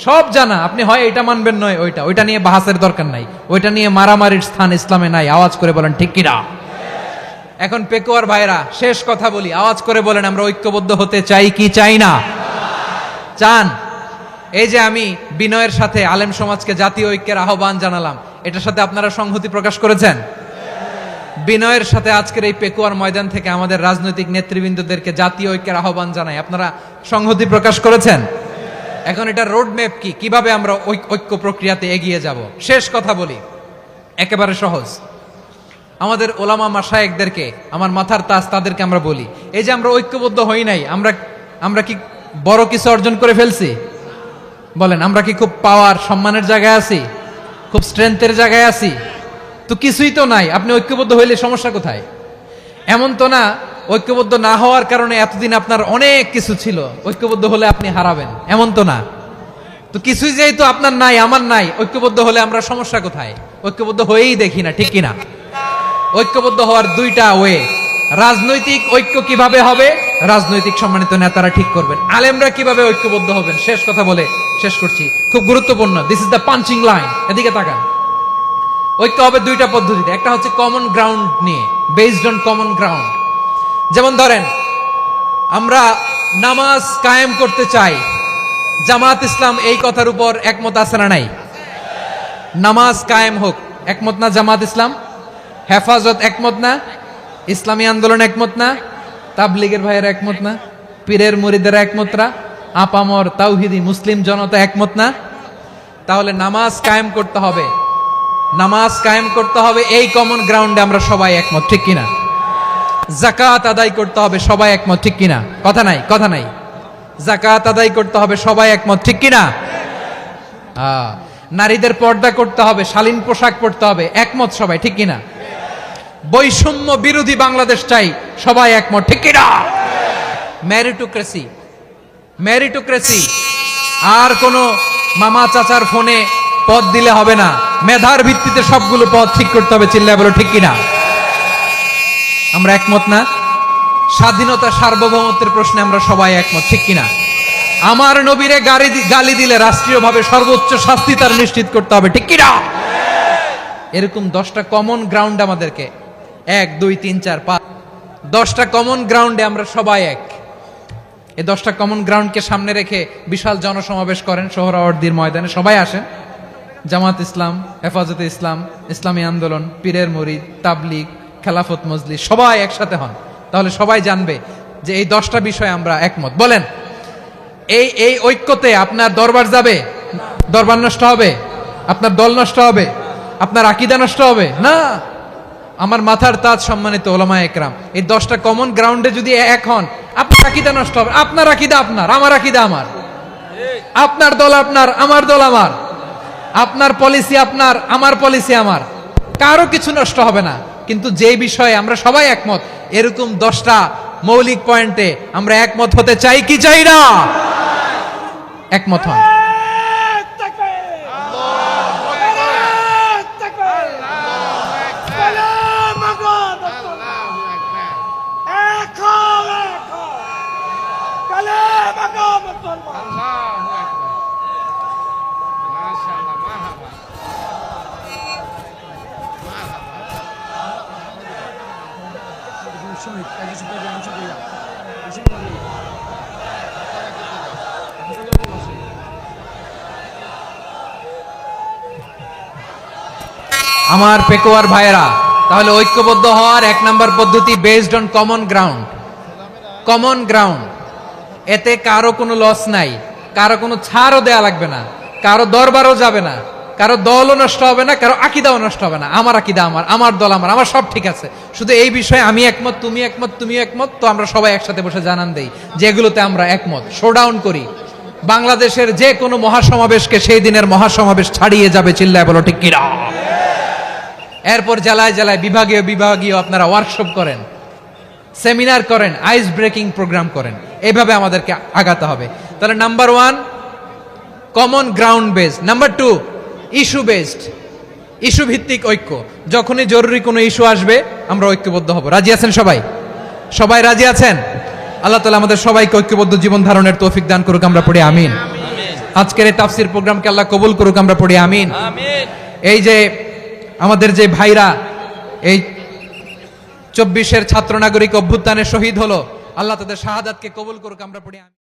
সব জানা। আপনি হয় এটা মানবেন নয় ওইটা নিয়ে বাহাসের দরকার নাই, ওইটা নিয়ে মারামারির স্থান ইসলামে নাই। আওয়াজ করে বলেন ঠিক কিনা? এখন পেকুয়ার ভাইরা, শেষ কথা বলি, আওয়াজ করে বলেন আমরা ঐক্যবদ্ধ হতে চাই কি চাই না? চান? এই যে আমি বিনয়ের সাথে আলেম সমাজকে জাতীয় ঐক্যের আহ্বান জানালাম, এটার সাথে আপনারা সংহতি প্রকাশ করেছেন? বিনয়ের সাথে আজকের এই পেকুয়ার ময়দান থেকে আমাদের রাজনৈতিক নেতৃবৃন্দদেরকে জাতীয় ঐক্যের আহ্বান জানাই, আপনারা সংহতি প্রকাশ করেছেন? এখন এটা রোড ম্যাপ কি, কিভাবে আমরা ঐক্য প্রক্রিয়াতে এগিয়ে যাব? শেষ কথা বলি, একেবারে সহজ। আমাদের ওলামা মাশায়েখদেরকে, আমার মাথার তাজ, তাদেরকে আমরা বলি, এই যে আমরা ঐক্যবদ্ধ হই নাই, আমরা কি বড় কিছু অর্জন করে ফেলছি? বলেন, আমরা কি খুব পাওয়ার সম্মানের জায়গায় আছি? খুব স্ট্রেংথের জায়গায় আছি? তো কিছুই তো নাই। আপনি ঐক্যবদ্ধ হইলে সমস্যা কোথায়? এমন তো না ঐক্যবদ্ধ না হওয়ার কারণে এতদিন আপনার অনেক কিছু ছিল, ঐক্যবদ্ধ হলে আপনি হারাবেন, এমন তো না। তো কিছুই যেহেতু আপনার নাই, আমার নাই, ঐক্যবদ্ধ হলে আমরা সমস্যা কোথায়? ঐক্যবদ্ধ হয়েই দেখি না, ঠিক কিনা? ঐক্যবদ্ধ হওয়ার দুইটা ওয়ে। রাজনৈতিক ঐক্য কিভাবে হবে? রাজনৈতিক সম্মানিত নেতারা ঠিক করবেন। আলেমরা কিভাবে ঐক্যবদ্ধ হবেন? শেষ কথা বলে শেষ করছি, খুব গুরুত্বপূর্ণ। This is the punching line. এদিকে তাকান। ঐক্য হবে দুইটা পদ্ধতিতে। একটা হচ্ছে কমন গ্রাউন্ড নিয়ে, বেসড অন কমন গ্রাউন্ড। যেমন ধরেন, আমরা নামাজ কায়েম করতে চাই, জামাত ইসলাম এই কথার উপর একমত আছে না নাই? নামাজ কায়েম হোক, একমত না জামাত ইসলাম? হেফাজত একমত না? ইসলামী আন্দোলন একমত না? তাবলীগের ভাইয়েরা একমত না? পীরের মুরিদেরা একমত না? আপামর তাওহিদি মুসলিম জনতা একমত না? তাহলে নামাজ কায়েম করতে হবে, নামাজ কায়েম করতে হবে এই কমন গ্রাউন্ডে আমরা সবাই একমত, ঠিক কিনা? যাকাত আদায় করতে হবে, সবাই একমত, ঠিক কিনা? কথা নাই, কথা নাই। যাকাত আদায় করতে হবে, সবাই একমত, ঠিক কিনা? নারীদের পর্দা করতে হবে, শালীন পোশাক পরতে হবে, একমত সবাই, ঠিক কিনা? বৈষম্য বিরোধী বাংলাদেশ চাই, সবাই একমত, ঠিক কিনা? মেরিটোক্রেসি, মেরিটোক্রেসি, আর কোন মামা চাচার ফোনে পদ দিলে হবে না, মেধার ভিত্তিতে সবগুলো পদ ঠিক করতে হবে। চিল্লায় বলো ঠিক কিনা? আমরা একমত না? স্বাধীনতা সার্বভৌমত্বের প্রশ্নে আমরা সবাই একমত, ঠিক কিনা? আমার নবীরে গালি দিলে রাষ্ট্রীয়ভাবে সর্বোচ্চ শাস্তি তার নিশ্চিত করতে হবে, ঠিক কিনা? এরকম 10টা কমন গ্রাউন্ড আমাদেরকে, 1 2 3 4 5, 10টা কমন গ্রাউন্ডে আমরা সবাই এক। এই 10টা কমন গ্রাউন্ডকে সামনে রেখে বিশাল জনসমাবেশ করেন সোহরাওয়ার্দীর ময়দানে, সবাই আসেন। জামাত ইসলাম, হেফাজতে ইসলাম, ইসলামী আন্দোলন, পীরের মুরিদ, তাবলীগ, খেলাফত মজলিস, সবাই একসাথে হন। তাহলে সবাই জানবে যে এই 10টা বিষয়ে আমরা একমত। বলেন, এই ঐক্যতে আপনার দরবার যাবে? দরবার নষ্ট হবে? আপনার দল নষ্ট হবে? আপনার আকীদা নষ্ট হবে না? আমার মাথার তাজ সম্মানিত ওলামায়ে একরাম, এই 10টা কমন গ্রাউন্ডে যদি এক হন, আপনার আকীদা নষ্ট হবে? আপনার আকীদা আপনার, আমার আকীদা আমার, আপনার দল আপনার, আমার দল আমার, আপনার পলিসি আপনার, আমার পলিসি আমার, কারো কিছু নষ্ট হবে না। কিন্তু যে বিষয়ে আমরা সবাই একমত, এরকম 10টা মৌলিক পয়েন্টে আমরা একমত হতে চাই কি চাই না? একমত হন। আমার পেকুয়ার ভাইয়েরা, তাহলে ঐক্যবদ্ধ হওয়ার 1 নম্বর পদ্ধতি based on common ground. Common ground, এতে কারো কোনো লস নাই, কারো কোনো ছাড়ও দেয়া লাগবে না, কারো দরবারও যাবে না, কারো দলও নষ্ট হবে না, কারো আকীদাও নষ্ট হবে না। আমার আকীদা আমার দল আমার সব ঠিক আছে। শুধু এই বিষয়ে আমি একমত, তুমি একমত, তুমিও একমত, তো আমরা সবাই একসাথে বসে জানান দেই যে এগুলোতে আমরা একমত, শোডাউন করি। বাংলাদেশের যে কোনো মহাসমাবেশকে সেই দিনের মহাসমাবেশ ছাড়িয়ে যাবে, চিল্লায় বলো ঠিক কিনা। এরপর জেলায় জেলায় বিভাগীয় আপনারা ওয়ার্কশপ করেন, সেমিনার করেন, আইস ব্রেকিং প্রোগ্রাম করেন। এইভাবে আমাদেরকে আগাতে হবে। তাহলে number 1 common ground based, number 2 issue based, issue ভিত্তিক ঐক্য। যখনই জরুরি কোনো ইস্যু আসবে আমরা ঐক্যবদ্ধ হব। রাজি আছেন সবাই? সবাই রাজি আছেন? আল্লাহ তাআলা আমাদের সবাইকে ঐক্যবদ্ধ জীবন ধারণের তৌফিক দান করুক, আমরা পড়ি আমিন। আজকের এই তাফসীর প্রোগ্রামকে আল্লাহ কবুল করুক, আমরা পড়ি আমিন। এই যে আমাদের যে ভাইরা এই 24-এর ছাত্র নাগরিক অভ্যুত্থানে শহীদ হলো, আল্লাহ তাদের শাহাদাতকে কবুল করুক, আমরা পড়ি আমিন।